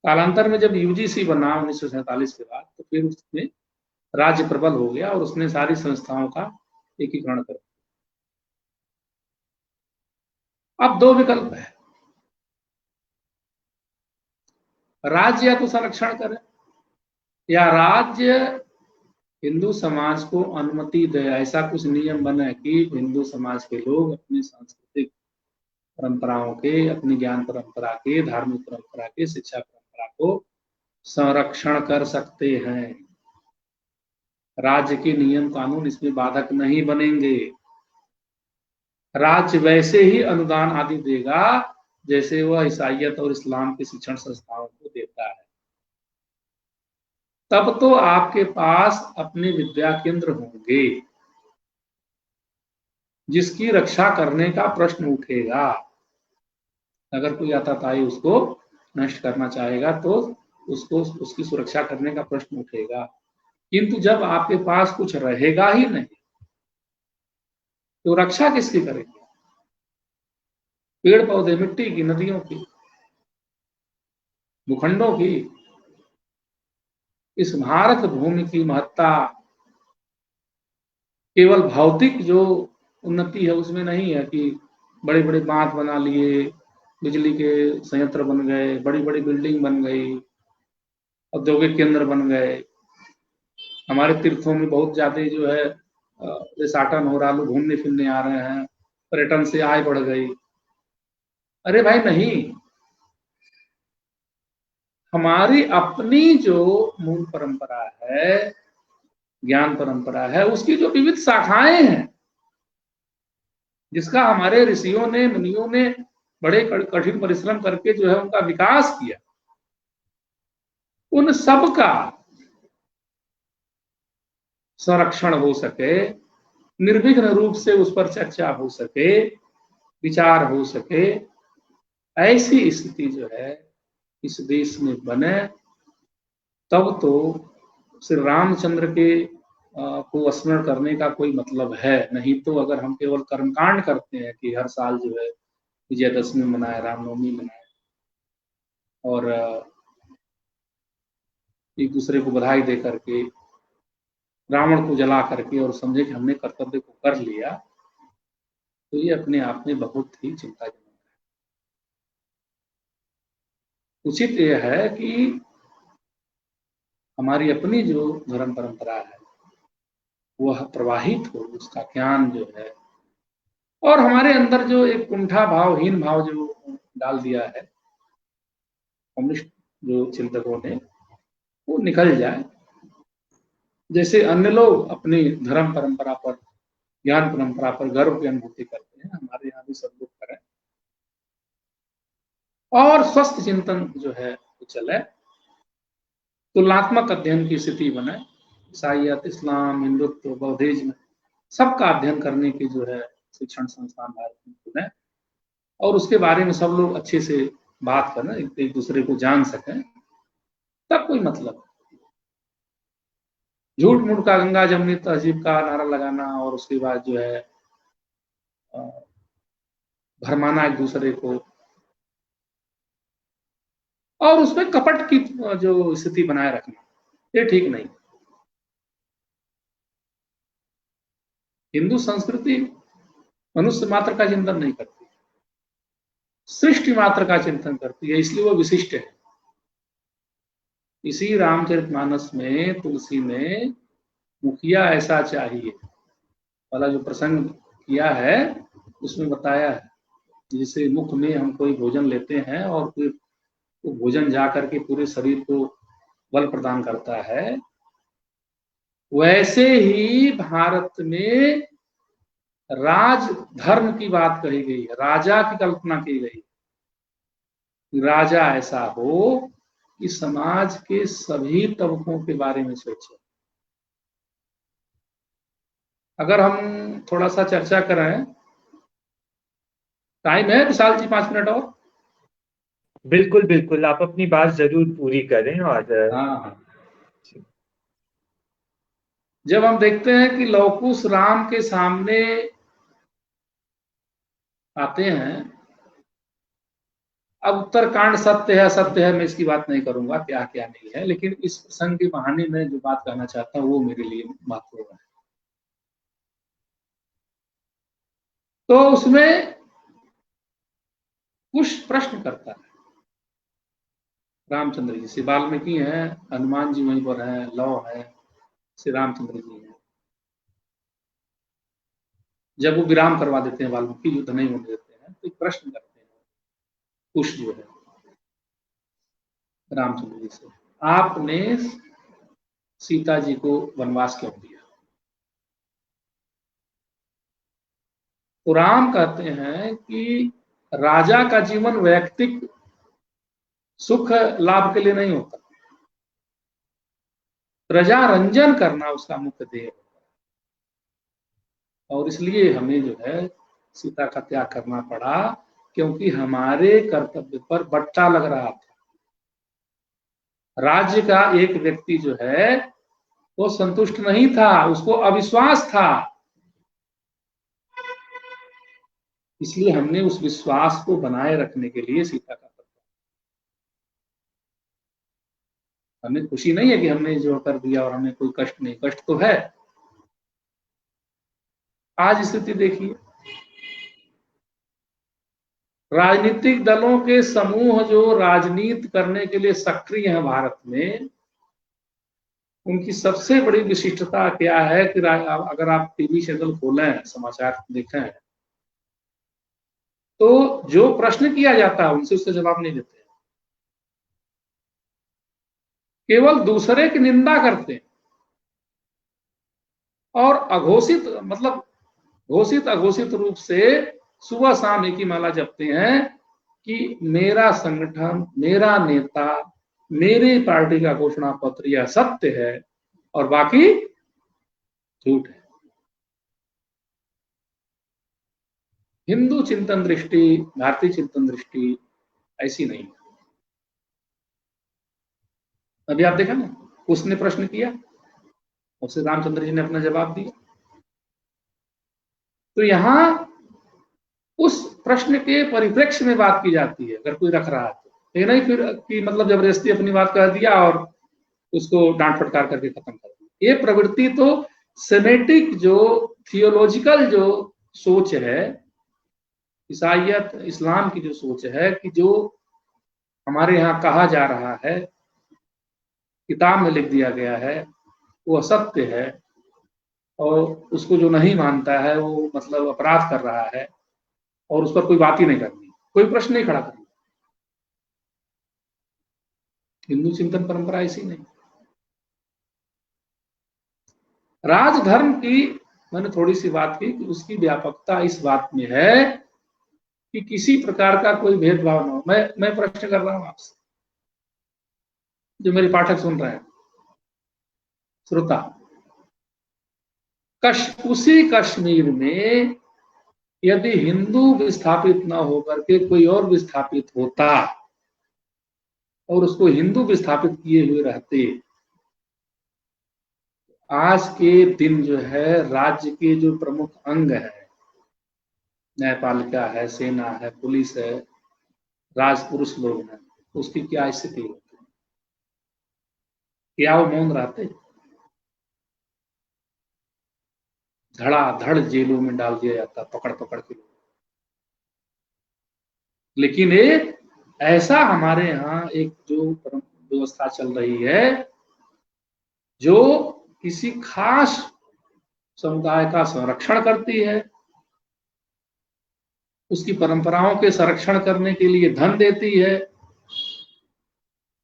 कालांतर में जब यूजीसी बना 1947 के बाद तो फिर उसमें राज्य प्रबल हो गया और उसने सारी संस्थाओं का एकीकरण कर दिया। अब दो विकल्प है, राज्य या तो संरक्षण करे या राज्य हिंदू समाज को अनुमति दे, ऐसा कुछ नियम बने कि हिंदू समाज के लोग अपनी सांस्कृतिक परंपराओं के, अपनी ज्ञान परंपरा के, धार्मिक परंपरा के, शिक्षा परंपरा को संरक्षण कर सकते हैं। राज्य के नियम कानून इसमें बाधक नहीं बनेंगे। राज्य वैसे ही अनुदान आदि देगा जैसे वह ईसाइयत और इस्लाम की शिक्षण संस्थाओं को देता है। तब तो आपके पास अपने विद्या केंद्र होंगे, जिसकी रक्षा करने का प्रश्न उठेगा। अगर कोई आतताई उसको नष्ट करना चाहेगा तो उसको उसकी सुरक्षा करने का प्रश्न उठेगा। किंतु जब आपके पास कुछ रहेगा ही नहीं तो रक्षा किसकी करेंगे? पेड़ पौधे, मिट्टी की, नदियों की, भूखंडों की। इस भारत भूमि की महत्ता केवल भौतिक जो उन्नति है उसमें नहीं है कि बड़े बड़े बांध बना लिए, बिजली के संयंत्र बन गए, बड़ी बड़ी बिल्डिंग बन गई, औद्योगिक केंद्र बन गए। हमारे तीर्थों में बहुत ज्यादा जो है देशाटन हो रहा, लोग घूमने फिरने आ रहे हैं, पर्यटन से आय बढ़ गई। अरे भाई नहीं, हमारी अपनी जो मूल परंपरा है, ज्ञान परंपरा है, उसकी जो विविध शाखाएं हैं, जिसका हमारे ऋषियों ने, मुनियों ने बड़े कठिन परिश्रम करके जो है उनका विकास किया, उन सब का संरक्षण हो सके, निर्विघ्न रूप से उस पर चर्चा हो सके, विचार हो सके, ऐसी स्थिति जो है इस देश में बने, तब तो श्री रामचंद्र के को स्मरण करने का कोई मतलब है। नहीं तो अगर हम केवल कर्मकांड करते हैं कि हर साल जो है विजयदशमी मनाए, रामनवमी मनाए और एक दूसरे को बधाई दे करके, रावण को जला करके और समझे कि हमने कर्तव्य को कर लिया, तो ये अपने आप में बहुत ही चिंताजनक है। उचित यह है कि हमारी अपनी जो धर्म परंपरा है वह प्रवाहित हो, उसका ज्ञान जो है, और हमारे अंदर जो एक कुंठा भाव, हीन भाव जो डाल दिया है कम्युनिस्ट जो चिंतकों ने, वो निकल जाए। जैसे अन्य लोग अपनी धर्म परंपरा पर, ज्ञान परंपरा पर गर्व की अनुभूति करते हैं, हमारे यहाँ भी सब लोग करें और स्वस्थ चिंतन जो है वो चले, तुलनात्मक अध्ययन की स्थिति बने, ईसाइयत, इस्लाम, हिंदुत्व, बौद्धिज्म, सबका अध्ययन करने की जो है शिक्षण संस्थान भारत में खुले और उसके बारे में सब लोग अच्छे से बात करें, एक दूसरे को जान सकें, तब कोई मतलब। झूठ मूठ का गंगा जमनी तहजीब का नारा लगाना और उसके बाद जो है भरमाना एक दूसरे को और उसमें कपट की जो स्थिति बनाए रखना, ये ठीक नहीं। हिंदू संस्कृति मनुष्य मात्र का चिंतन नहीं करती, सृष्टि मात्र का चिंतन करती है, इसलिए वो विशिष्ट है। इसी रामचरितमानस में तुलसी ने मुखिया ऐसा चाहिए वाला जो प्रसंग किया है उसमें बताया है, जैसे मुख में हम कोई भोजन लेते हैं और फिर वो भोजन जा करके पूरे शरीर को बल प्रदान करता है, वैसे ही भारत में राज धर्म की बात कही गई है, राजा की कल्पना की गई, राजा ऐसा हो कि समाज के सभी तबकों के बारे में सोचे। अगर हम थोड़ा सा चर्चा करें, टाइम है विशाल जी, 5 मिनट और? बिल्कुल बिल्कुल, आप अपनी बात जरूर पूरी करें। और हाँ, जब हम देखते हैं कि लव कुश राम के सामने आते हैं, अब उत्तरकांड सत्य है असत्य है मैं इसकी बात नहीं करूंगा, क्या क्या नहीं है, लेकिन इस प्रसंग की कहानी में जो बात कहना चाहता हूं वो मेरे लिए महत्वपूर्ण है। तो उसमें कुछ प्रश्न करता है रामचंद्र जी से, वाल्मीकि हैं, हनुमान जी वहीं पर हैं, लव है, श्री रामचंद्र जी हैं। जब वो विराम करवा देते हैं, वाल्मीकि युद्ध नहीं होने देते हैं, तो एक प्रश्न करते हैं कुश जो है रामचंद्र जी से, आपने सीता जी को वनवास क्यों दिया? तो राम कहते हैं कि राजा का जीवन वैयक्तिक सुख लाभ के लिए नहीं होता, प्रजा रंजन करना उसका मुख्य ध्येय होता है, और इसलिए हमें जो है सीता का त्याग करना पड़ा, क्योंकि हमारे कर्तव्य पर बट्टा लग रहा था। राज्य का एक व्यक्ति जो है वो संतुष्ट नहीं था, उसको अविश्वास था, इसलिए हमने उस विश्वास को बनाए रखने के लिए सीता का त्याग। हमें खुशी नहीं है कि हमने जो कर दिया और हमें कोई कष्ट नहीं, कष्ट तो है। आज स्थिति देखिए, राजनीतिक दलों के समूह जो राजनीति करने के लिए सक्रिय हैं भारत में, उनकी सबसे बड़ी विशिष्टता क्या है कि अगर आप टीवी चैनल खोलें, समाचार देखें, तो जो प्रश्न किया जाता है उनसे उसका जवाब नहीं देते, केवल दूसरे की निंदा करते हैं और अघोषित, मतलब घोषित अघोषित रूप से सुबह शाम एक ही माला जपते हैं कि मेरा संगठन, मेरा नेता, मेरी पार्टी का घोषणा पत्र यह सत्य है और बाकी झूठ है। हिंदू चिंतन दृष्टि, भारतीय चिंतन दृष्टि ऐसी नहीं है। अभी आप देखा ना, उसने प्रश्न किया, उससे रामचंद्र जी ने अपना जवाब दिया। तो यहां उस प्रश्न के परिप्रेक्ष्य में बात की जाती है, अगर कोई रख रहा है तो, ये नहीं फिर कि मतलब जबरदस्ती अपनी बात कह दिया और उसको डांट फटकार करके खत्म कर दिया। ये प्रवृत्ति तो सेमेटिक जो थियोलॉजिकल जो सोच है, ईसाइयत इस्लाम की जो सोच है कि जो हमारे यहाँ कहा जा रहा है, किताब में लिख दिया गया है, वो असत्य है, और उसको जो नहीं मानता है वो मतलब अपराध कर रहा है, और उस पर कोई बात ही नहीं करनी, कोई प्रश्न नहीं खड़ा करना। हिंदू चिंतन परंपरा ऐसी नहीं। राजधर्म की मैंने थोड़ी सी बात की कि उसकी व्यापकता इस बात में है कि किसी प्रकार का कोई भेदभाव न हो। मैं प्रश्न कर रहा हूं आपसे, जो मेरे पाठक सुन रहे हैं, श्रोता, उसी कश्मीर में यदि हिंदू विस्थापित न होकर के कोई और विस्थापित होता और उसको हिंदू विस्थापित किए हुए रहते, आज के दिन जो है राज्य के जो प्रमुख अंग है, न्यायपालिका है, सेना है, पुलिस है, राजपुरुष लोग हैं, उसकी क्या स्थिति होती? क्या वो मौन रहते? धड़ाधड़ जेलों में डाल दिया जाता, पकड़ पकड़ के। लेकिन एक ऐसा हमारे यहाँ एक जो व्यवस्था चल रही है जो किसी खास समुदाय का संरक्षण करती है, उसकी परंपराओं के संरक्षण करने के लिए धन देती है,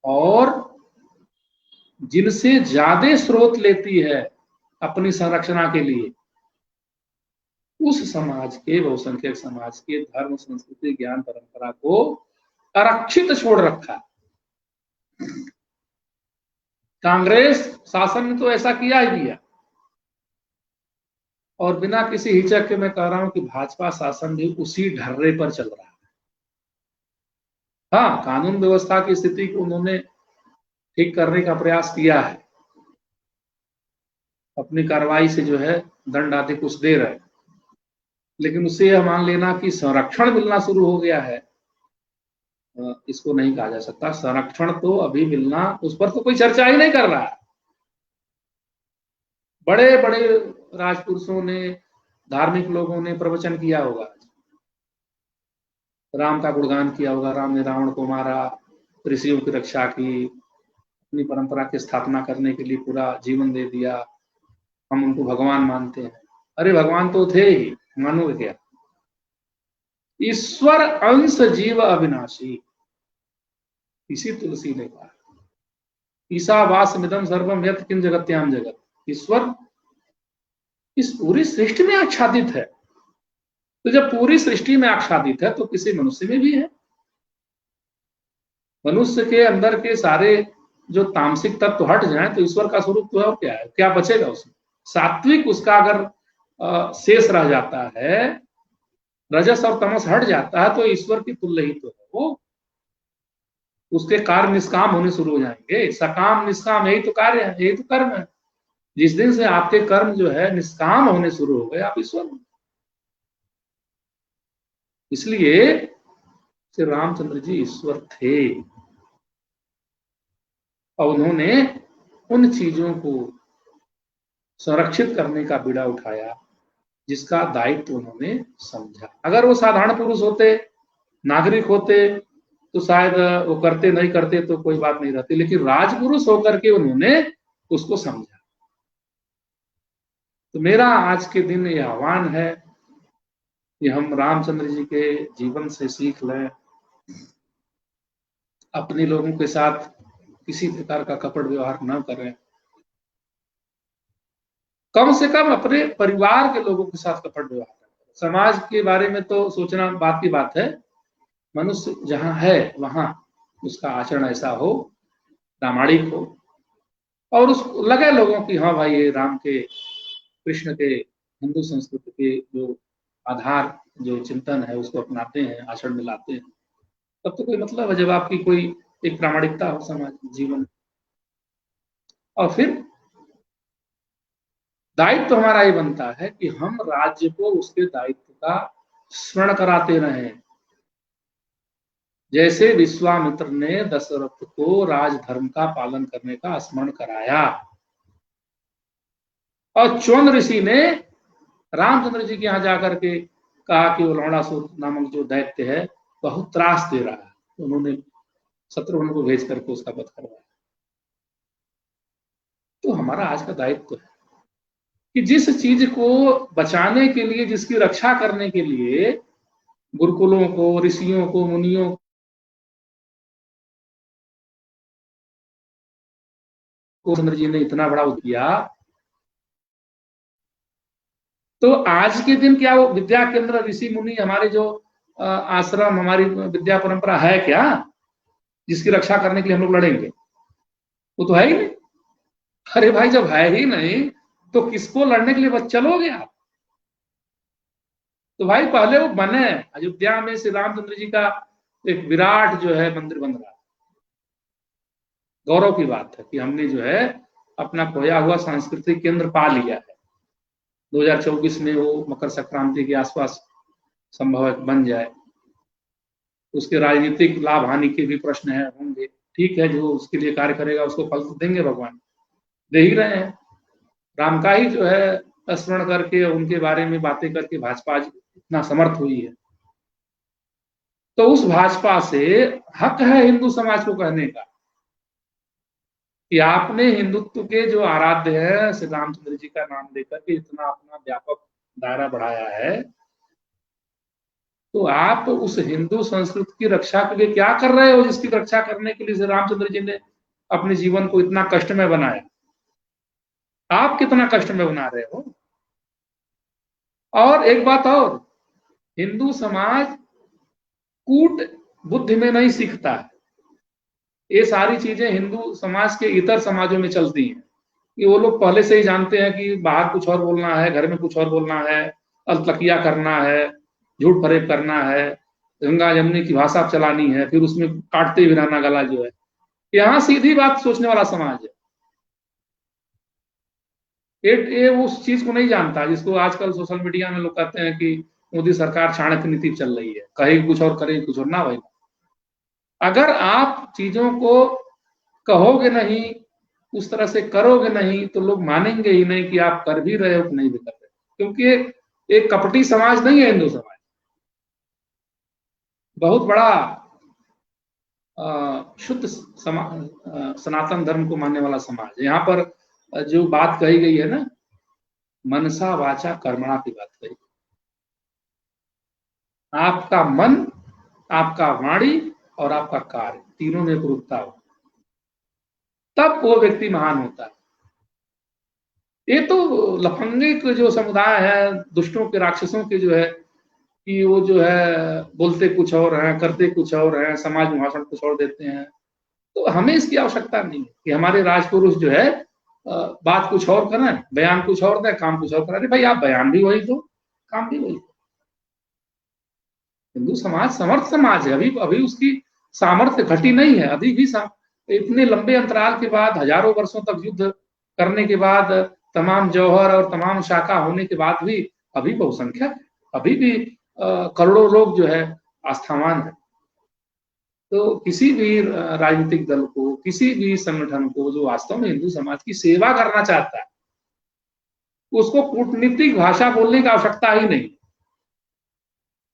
और जिनसे ज्यादा स्रोत लेती है अपनी संरचना के लिए, उस समाज के, बहुसंख्यक समाज के धर्म, संस्कृति, ज्ञान, परंपरा को आरक्षित छोड़ रखा। कांग्रेस शासन ने तो ऐसा किया ही किया, और बिना किसी हिचक के मैं कह रहा हूं कि भाजपा शासन भी उसी ढर्रे पर चल रहा है। हाँ, कानून व्यवस्था की स्थिति को उन्होंने ठीक करने का प्रयास किया है, अपनी कार्रवाई से जो है दंड आदि कुछ दे रहे, लेकिन उससे यह मान लेना कि संरक्षण मिलना शुरू हो गया है, इसको नहीं कहा जा सकता। संरक्षण तो अभी मिलना, उस पर तो कोई चर्चा ही नहीं कर रहा है। बड़े बड़े राजपुरुषों ने, धार्मिक लोगों ने प्रवचन किया होगा, राम का गुणगान किया होगा, राम ने रावण को मारा, ऋषियों की रक्षा की, अपनी परंपरा की स्थापना करने के लिए पूरा जीवन दे दिया, हम उनको भगवान मानते हैं। अरे भगवान तो थे ही, मानोगे क्या? ईश्वर अंश जीव अविनाशी, इसी तुलसी ने कहा, ईशावास्यमिदं सर्वम यत् किंच जगत्याम जगत। ईश्वर इस पूरी सृष्टि में आच्छादित है, तो जब पूरी सृष्टि में आच्छादित है तो किसी मनुष्य में भी है। मनुष्य के अंदर के सारे जो तामसिक तत्व हट जाए तो ईश्वर का स्वरूप तो है, और क्या है, क्या बचेगा उसमें? सात्विक उसका अगर शेष रह जाता है, रजस और तमस हट जाता है, तो ईश्वर की तुल्य ही तो है वो। उसके कार्य निष्काम होने शुरू हो जाएंगे। सकाम निष्काम यही तो कार्य है, यही तो कर्म है। जिस दिन से आपके कर्म जो है निष्काम होने शुरू हो गए, आप ईश्वर हो। इसलिए श्री रामचंद्र जी ईश्वर थे, और उन्होंने उन चीजों को संरक्षित करने का बीड़ा उठाया जिसका दायित्व उन्होंने समझा। अगर वो साधारण पुरुष होते, नागरिक होते, तो शायद वो करते, नहीं करते तो कोई बात नहीं रहती, लेकिन राजपुरुष होकर के उन्होंने उसको समझा। तो मेरा आज के दिन यह आह्वान है कि हम रामचंद्र जी के जीवन से सीख लें, अपने लोगों के साथ किसी प्रकार का कपट व्यवहार न करें, कम से कम अपने परिवार के लोगों के साथ कपट व्यवहार करें। समाज के बारे में तो सोचना बात की बात है, मनुष्य जहां है वहां उसका आचरण ऐसा हो, प्रामाणिक हो, और उस लगे लोगों की हाँ भाई ये राम के, कृष्ण के, हिंदू संस्कृति के जो आधार, जो चिंतन है उसको अपनाते हैं, आचरण में लाते हैं, तब तो कोई मतलब है जब आपकी कोई एक प्रामाणिकता हो समाज जीवन। और फिर दायित्व हमारा ये बनता है कि हम राज्य को उसके दायित्व का स्मरण कराते रहें, जैसे विश्वामित्र ने दशरथ को राजधर्म का पालन करने का स्मरण कराया, और च्वन ऋषि ने रामचंद्र जी के यहाँ जाकर के कहा कि वो लौड़ासुर नामक जो दैत्य है बहुत त्रास दे रहा है, तो उन्होंने शत्रुघ्न को भेज करके उसका वध करवाया। तो हमारा आज का दायित्व है कि जिस चीज को बचाने के लिए, जिसकी रक्षा करने के लिए गुरुकुलों को, ऋषियों को, मुनियों को चंद्र जी ने इतना बड़ा किया, तो आज के दिन क्या वो विद्या केंद्र, ऋषि मुनि, हमारे जो आश्रम, हमारी विद्या परंपरा है क्या जिसकी रक्षा करने के लिए हम लोग लड़ेंगे? वो तो है ही नहीं। अरे भाई जब है ही नहीं तो किसको लड़ने के लिए बस चलोगे आप? तो भाई पहले वो बने, अयोध्या में श्री रामचंद्र जी का एक विराट जो है मंदिर बन रहा है। गौरव की बात है कि हमने जो है अपना खोया हुआ सांस्कृतिक केंद्र पा लिया है। 2024 में वो मकर संक्रांति के आसपास संभव है बन जाए। उसके राजनीतिक लाभ हानि के भी प्रश्न है, होंगे, ठीक है, जो उसके लिए कार्य करेगा उसको फल तो देंगे, भगवान दे ही रहे हैं। राम का ही जो है स्मरण करके उनके बारे में बातें करके भाजपा आज इतना समर्थ हुई है। तो उस भाजपा से हक है हिंदू समाज को कहने का कि आपने हिंदुत्व के जो आराध्य है श्री रामचंद्र जी का नाम लेकर के इतना अपना व्यापक दायरा बढ़ाया है, तो आप उस हिंदू संस्कृति की रक्षा के लिए क्या कर रहे हो, जिसकी रक्षा करने के लिए श्री रामचंद्र जी ने अपने जीवन को इतना कष्टमय बनाया? आप कितना कष्टमय बना रहे हो? और एक बात और, हिंदू समाज कूट बुद्धि में नहीं सीखता है। ये सारी चीजें हिंदू समाज के इतर समाजों में चलती हैं कि वो लोग पहले से ही जानते हैं कि बाहर कुछ और बोलना है, घर में कुछ और बोलना है, अलतकिया करना है, झूठ फरेब करना है, गंगा जमुनी की भाषा चलानी है, फिर उसमें काटते भी रहना गला जो है। यहाँ सीधी बात सोचने वाला समाज है। ये उस चीज को नहीं जानता जिसको आजकल सोशल मीडिया में लोग कहते हैं कि मोदी सरकार चाणक्य नीति चल रही है, कहेगी कुछ और करेगी कुछ और। ना भाई, अगर आप चीजों को कहोगे नहीं, उस तरह से करोगे नहीं, तो लोग मानेंगे ही नहीं कि आप कर भी रहे हो कि नहीं भी कर रहे हो। क्योंकि एक कपटी समाज नहीं है हिंदू समाज, बहुत बड़ा शुद्ध सनातन धर्म को मानने वाला समाज है। यहाँ पर जो बात कही गई है ना, मनसा वाचा कर्मणा की बात कही, आपका मन, आपका वाणी और आपका कार्य, तीनों में एकरूपता हो, तब वो व्यक्ति महान होता है। ये तो लफंगे के जो समुदाय है, दुष्टों के, राक्षसों के जो है कि वो जो है बोलते कुछ और हैं, करते कुछ और हैं, समाज में भाषण कुछ और देते हैं। तो हमें इसकी आवश्यकता नहीं है कि हमारे राजपुरुष जो है बात कुछ और करें, बयान कुछ और दें, काम कुछ और करें। भाई आप बयान भी वही दो, काम भी वही दो। हिंदू समाज समर्थ समाज है, अभी उसकी सामर्थ्य घटी नहीं है। अभी भी इतने लंबे अंतराल के बाद, हजारों वर्षों तक युद्ध करने के बाद, तमाम जौहर और तमाम शाखा होने के बाद भी अभी बहुसंख्यक है, अभी भी करोड़ों लोग जो है आस्थावान है। तो किसी भी राजनीतिक दल को, किसी भी संगठन को जो वास्तव में हिंदू समाज की सेवा करना चाहता है, उसको कूटनीतिक भाषा बोलने की आवश्यकता ही नहीं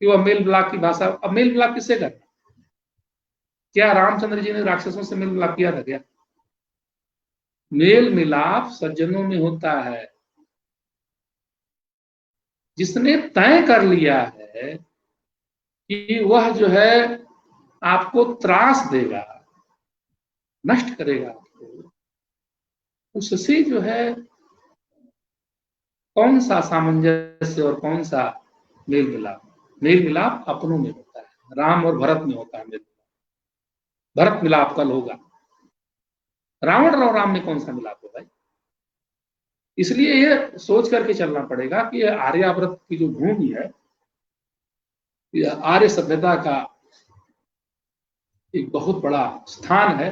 कि वह मेल मिलाप की भाषा। अब मेल मिलाप किससे करना? क्या रामचंद्र जी ने राक्षसों से मेल मिलाप किया था क्या? मेल मिलाप सज्जनों में होता है। जिसने तय कर लिया है कि वह जो है आपको त्रास देगा, नष्ट करेगा आपको, उससे जो है कौन सा सामंजस्य और कौन सा मेल मिलाप? मेल मिलाप अपनों में होता है, राम और भरत में होता है मेल मिलाप। भरत मिलाप कल होगा, रावण और राम में कौन सा मिलाप है भाई? इसलिए ये सोच करके चलना पड़ेगा कि आर्यावर्त की जो भूमि है, यह आर्य सभ्यता का एक बहुत बड़ा स्थान है।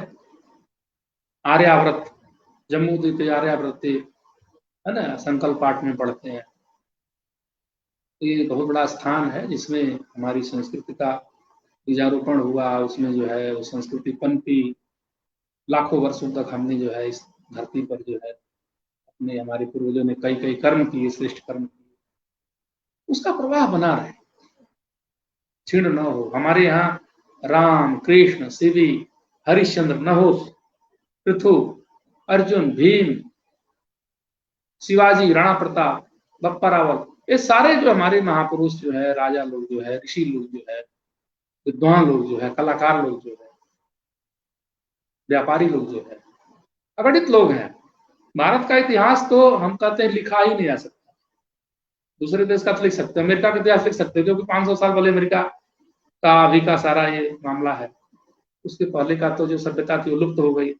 आर्यावर्त, जम्मू द्वीप आर्यावर्त है ना, संकल्प पाठ में पढ़ते हैं। ये बहुत बड़ा स्थान है जिसमें हमारी संस्कृति का बीजारोपण हुआ, उसमें जो है वो संस्कृति पनपी, लाखों वर्षों तक हमने जो है इस धरती पर जो है अपने, हमारे पूर्वजों ने कई कई कर्म किए, श्रेष्ठ कर्म किए, उसका प्रवाह बना रहे, क्षीण न हो। हमारे यहाँ राम, कृष्ण, शिवी, हरिश्चंद्र, नहुष, पृथु, अर्जुन, भीम, शिवाजी, राणा प्रताप, बप्पा रावल, ये सारे जो हमारे महापुरुष जो है, राजा लोग जो है, ऋषि लोग जो है, विद्वान लोग जो है, कलाकार लोग जो है, व्यापारी लोग जो है, अगणित लोग हैं। भारत का इतिहास तो हम कहते हैं लिखा ही नहीं जा सकता। दूसरे देश का तो लिख सकते हैं, अमेरिका का इतिहास लिख सकते हैं, क्योंकि 500 साल पहले अमेरिका का अभी का सारा ये मामला है। उसके पहले का तो जो सभ्यता थी वो लुप्त हो गई।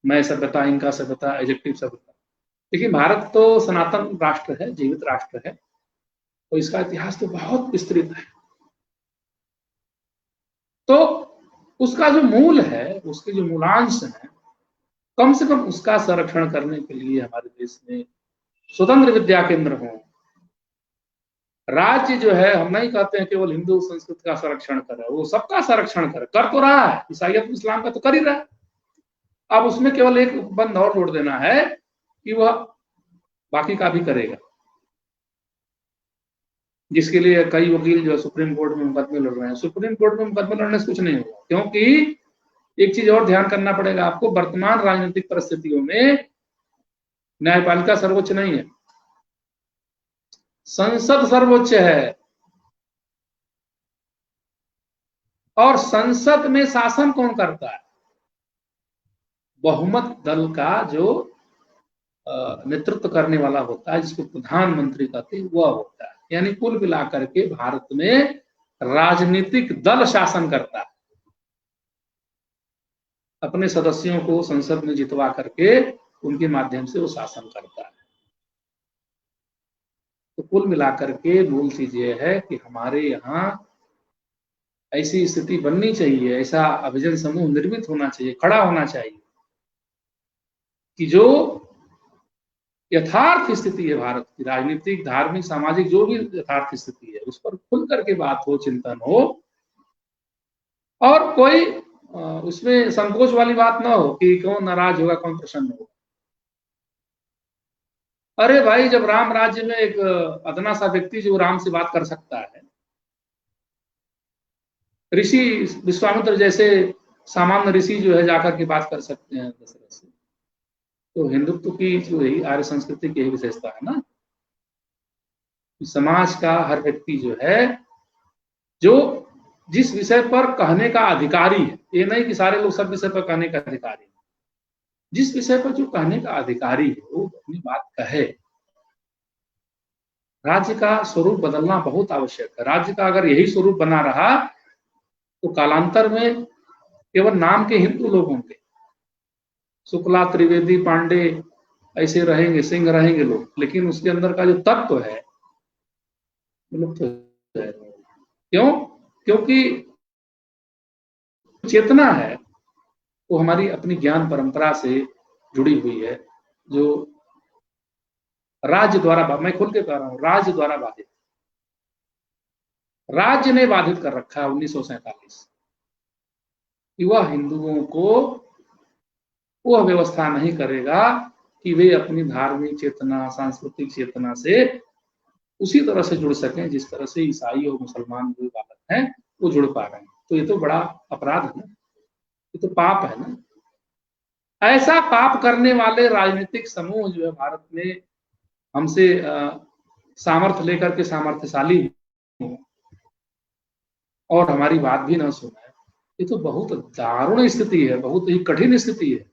मैं सभ्यता, इनका सभ्यता, एजेक्टिव सभ्यता। लेकिन भारत तो सनातन राष्ट्र है, जीवित राष्ट्र है, तो इसका इतिहास तो बहुत विस्तृत है। तो उसका जो मूल है, उसके जो मूलांश हैं, कम से कम उसका संरक्षण करने के लिए हमारे देश में स्वतंत्र विद्या केंद्र हो। राज्य जो है, हम नहीं कहते हैं केवल हिंदू संस्कृति का संरक्षण करे, वो सबका संरक्षण करे, कर तो रहा है, ईसाइयत इस्लाम का तो कर ही रहा है। अब उसमें केवल एक बंद और जोड़ देना है कि वह बाकी का भी करेगा, जिसके लिए कई वकील जो है सुप्रीम कोर्ट में मुकदमे लड़ रहे हैं। सुप्रीम कोर्ट में मुकदमे लड़ने से कुछ नहीं होगा, क्योंकि एक चीज और ध्यान करना पड़ेगा आपको, वर्तमान राजनीतिक परिस्थितियों में न्यायपालिका सर्वोच्च नहीं है, संसद सर्वोच्च है। और संसद में शासन कौन करता है? बहुमत दल का जो नेतृत्व करने वाला होता है, जिसको प्रधानमंत्री कहते हैं, वह होता है। यानी कुल मिलाकर के भारत में राजनीतिक दल शासन करता है, अपने सदस्यों को संसद में जितवा करके उनके माध्यम से वो शासन करता है। तो कुल मिलाकर के मूल चीज ये है कि हमारे यहाँ ऐसी स्थिति बननी चाहिए, ऐसा अभिजन समूह निर्मित होना चाहिए, खड़ा होना चाहिए कि जो यथार्थ स्थिति है भारत की, राजनीतिक, धार्मिक, सामाजिक, जो भी यथार्थ स्थिति है, उस पर खुल करके बात हो, चिंतन हो, और कोई उसमें संकोच वाली बात ना हो कि कौन नाराज होगा, कौन प्रसन्न होगा। अरे भाई, जब राम राज्य में एक अदना सा व्यक्ति जो राम से बात कर सकता है, ऋषि विश्वामित्र जैसे सामान्य ऋषि जो है जाकर के बात कर सकते हैं दशरथ से, तो हिंदुत्व की जो है आर्य संस्कृति की विशेषता है ना, समाज का हर व्यक्ति जो है, जो जिस विषय पर कहने का अधिकारी है, ये नहीं कि सारे लोग सब विषय पर कहने का अधिकारी है, जिस विषय पर जो कहने का अधिकारी है वो अपनी बात कहे। राज्य का स्वरूप बदलना बहुत आवश्यक है। राज्य का अगर यही स्वरूप बना रहा तो कालांतर में केवल नाम के हिंदू लोग होंगे, शुक्ला, त्रिवेदी, पांडे ऐसे रहेंगे, सिंह रहेंगे लोग, लेकिन उसके अंदर का जो तत्व है लुप्त हो जाएगा। क्यों? क्योंकि चेतना है वो हमारी अपनी ज्ञान परंपरा से जुड़ी हुई है, जो राज्य द्वारा, मैं खुल के कह रहा हूं, राज्य द्वारा बाधित, राज्य ने बाधित कर रखा है 1947 कि वह हिंदुओं को वह व्यवस्था नहीं करेगा कि वे अपनी धार्मिक चेतना, सांस्कृतिक चेतना से उसी तरह से जुड़ सकें जिस तरह से ईसाई और मुसलमान जो बालक हैं वो जुड़ पा रहे हैं। तो ये तो बड़ा अपराध है ना, ये तो पाप है ना। ऐसा पाप करने वाले राजनीतिक समूह जो है भारत में हमसे सामर्थ्य लेकर के सामर्थ्यशाली हो और हमारी बात भी ना सुने, ये तो बहुत दारुण स्थिति है, बहुत ही कठिन स्थिति है।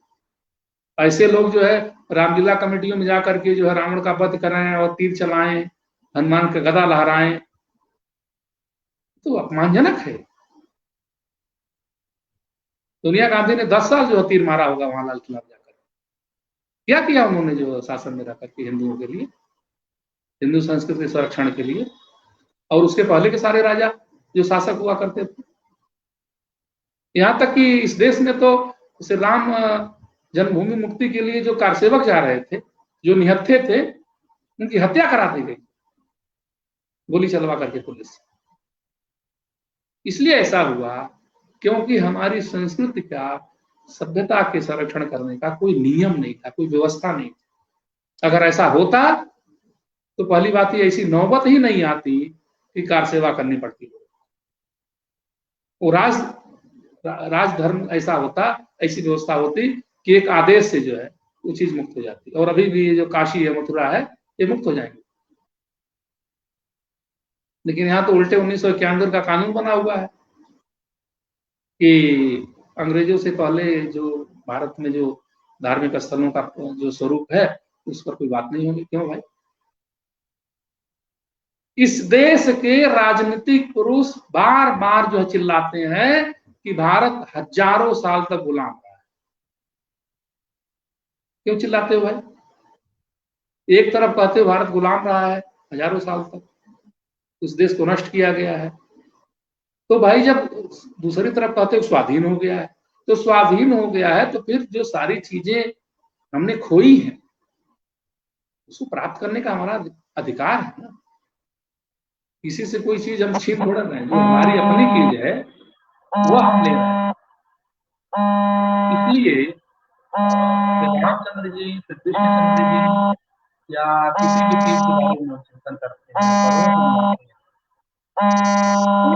ऐसे लोग जो है रामलीला कमेटियों में जाकर के जो है रावण का वध कराएं और तीर चलाएं, हनुमान का गदा लहराएं, तो अपमानजनक है। सोनिया गांधी ने 10 साल जो है तीर मारा होगा वहां लाल किला में जाकर, क्या किया उन्होंने जो शासन में रहकर के हिंदुओं के लिए, हिंदू संस्कृति के संरक्षण के लिए, और उसके पहले के सारे राजा जो शासक हुआ करते थे। यहां तक कि इस देश में तो श्री राम जन्मभूमि मुक्ति के लिए जो कारसेवक जा रहे थे, जो निहत्थे थे, उनकी हत्या करा दी गई गोली चलवा करके पुलिस। इसलिए ऐसा हुआ क्योंकि हमारी संस्कृति का, सभ्यता के संरक्षण करने का कोई नियम नहीं था, कोई व्यवस्था नहीं थी। अगर ऐसा होता तो पहली बात ही ऐसी नौबत ही नहीं आती कि कार सेवा करनी पड़ती। वो राजधर्म ऐसा होता, ऐसी व्यवस्था होती कि एक आदेश से जो है वो चीज मुक्त हो जाती। और अभी भी ये जो काशी है, मथुरा है, ये मुक्त हो जाएंगे। लेकिन यहाँ तो उल्टे 1991 का कानून बना हुआ है कि अंग्रेजों से पहले जो भारत में जो धार्मिक स्थलों का जो स्वरूप है उस पर कोई बात नहीं होगी। क्यों भाई? इस देश के राजनीतिक पुरुष बार बार जो है चिल्लाते हैं कि भारत हजारों साल तक गुलाम रहा है। क्यों चिल्लाते हो भाई? एक तरफ कहते हो भारत गुलाम रहा है हजारों साल तक, उस देश को नष्ट किया गया है, तो भाई जब दूसरी तरफ कहते हो स्वाधीन हो गया है, तो स्वाधीन हो गया है तो फिर जो सारी चीजें हमने खोई हैं उसको प्राप्त करने का हमारा अधिकार है ना। किसी से कोई चीज हम छीन थोड़ा रहे हैं, जो हमारी अपनी चीज है वो हम ले रहे हैं। इसलिए रामचंद्र जी, श्री कृष्णचंद्र जी या किसी भी चीज के बारे में हम चिंतन करते हैं, पर्वों को मनाते हैं,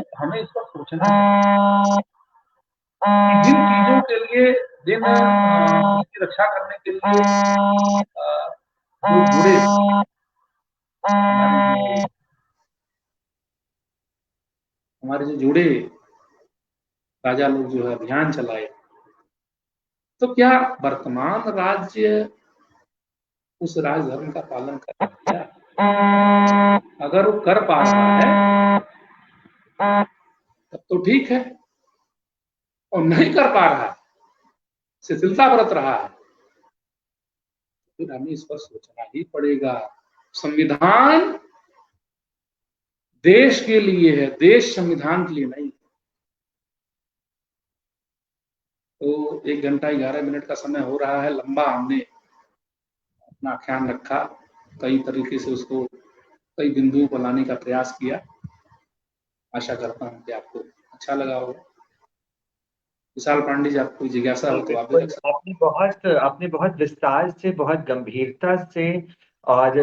तो हमें इस पर सोचना है कि जिन चीजों के लिए, जिसकी रक्षा करने के लिए जो जुड़े हमारे जो जुड़े राजा लोग जो है अभियान चलाए, तो क्या वर्तमान राज्य उस राजधर्म का पालन कर रहा है? अगर वो कर पा रहा है तब तो ठीक है, और नहीं कर पा रहा है, शिथिलता बरत रहा है, फिर हमें इस पर सोचना ही पड़ेगा। संविधान देश के लिए है, देश संविधान के लिए नहीं। तो 1 घंटा 11 मिनट का समय हो रहा है, लंबा हमने अपना आख्यान रखा, कई तरीके से उसको कई बिंदुओं पर लाने का प्रयास किया। आशा करता हूँ कि आपको अच्छा लगा होगा। विशाल पांडे जी, आपको जिज्ञासा हो तो आप भी रख सकते आपने बहुत विस्तार से, बहुत गंभीरता से, और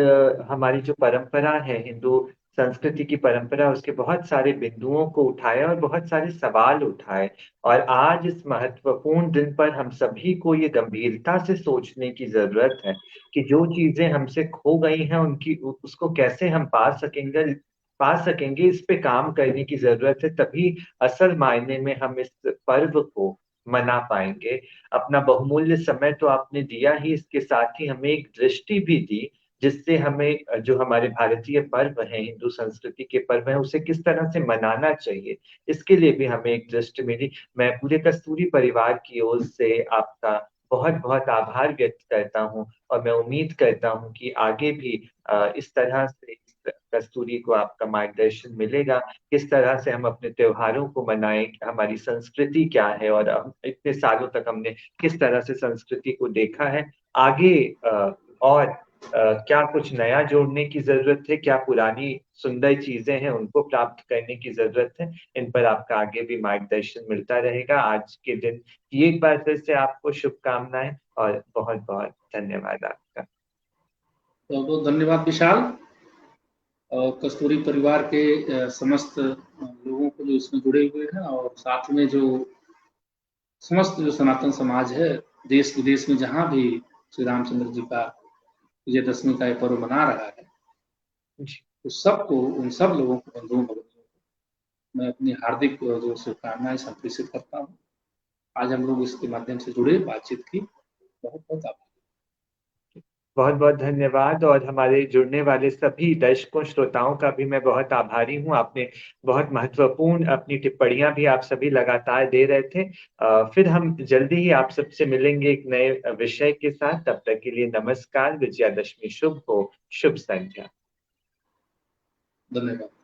हमारी जो परंपरा है, हिंदू संस्कृति की परंपरा, उसके बहुत सारे बिंदुओं को उठाया और बहुत सारे सवाल उठाए। और आज इस महत्वपूर्ण दिन पर हम सभी को ये गंभीरता से सोचने की जरूरत है कि जो चीजें हमसे खो गई हैं उनकी उसको कैसे हम पा सकेंगे, इस पे काम करने की जरूरत है। तभी असल मायने में हम इस पर्व को मना पाएंगे। अपना बहुमूल्य समय तो आपने दिया ही, इसके साथ ही हमें एक दृष्टि भी दी, जिससे हमें जो हमारे भारतीय पर्व हैं, हिंदू संस्कृति के पर्व हैं, उसे किस तरह से मनाना चाहिए, इसके लिए भी हमें एक दृष्टि मिली। मैं पूरे कस्तूरी परिवार की ओर से आपका बहुत बहुत आभार व्यक्त करता हूँ, और मैं उम्मीद करता हूँ कि आगे भी इस तरह से इस कस्तूरी को आपका मार्गदर्शन मिलेगा, किस तरह से हम अपने त्योहारों को मनाएं, हमारी संस्कृति क्या है, और हम इतने सालों तक हमने किस तरह से संस्कृति को देखा है। आगे और क्या कुछ नया जोड़ने की जरूरत है, क्या पुरानी सुंदर चीजें हैं उनको प्राप्त करने की जरूरत है, इन पर आपका आगे भी मार्गदर्शन मिलता रहेगा। आज के दिन की एक बार फिर से आपको शुभकामनाएं और बहुत बहुत धन्यवाद आपका। बहुत बहुत धन्यवाद विशाल, और कस्तूरी परिवार के समस्त लोगों को जो इसमें जुड़े हुए हैं, और साथ में जो समस्त जो सनातन समाज है, देश विदेश में जहाँ भी श्री रामचंद्र जी का विजयदशमी का ये पर्व मना रहा है, तो सबको, उन सब लोगों को, बंधुओं को मैं अपनी हार्दिक जो शुभकामनाएं संप्रेषित करता हूँ। आज हम लोग इसके माध्यम से जुड़े, बातचीत की, बहुत बहुत आभार। बहुत बहुत धन्यवाद, और हमारे जुड़ने वाले सभी दर्शकों श्रोताओं का भी मैं बहुत आभारी हूँ। आपने बहुत महत्वपूर्ण अपनी टिप्पणियां भी आप सभी लगातार दे रहे थे। फिर हम जल्दी ही आप सबसे मिलेंगे एक नए विषय के साथ। तब तक के लिए नमस्कार, विजयादशमी शुभ हो, शुभ संध्या। धन्यवाद।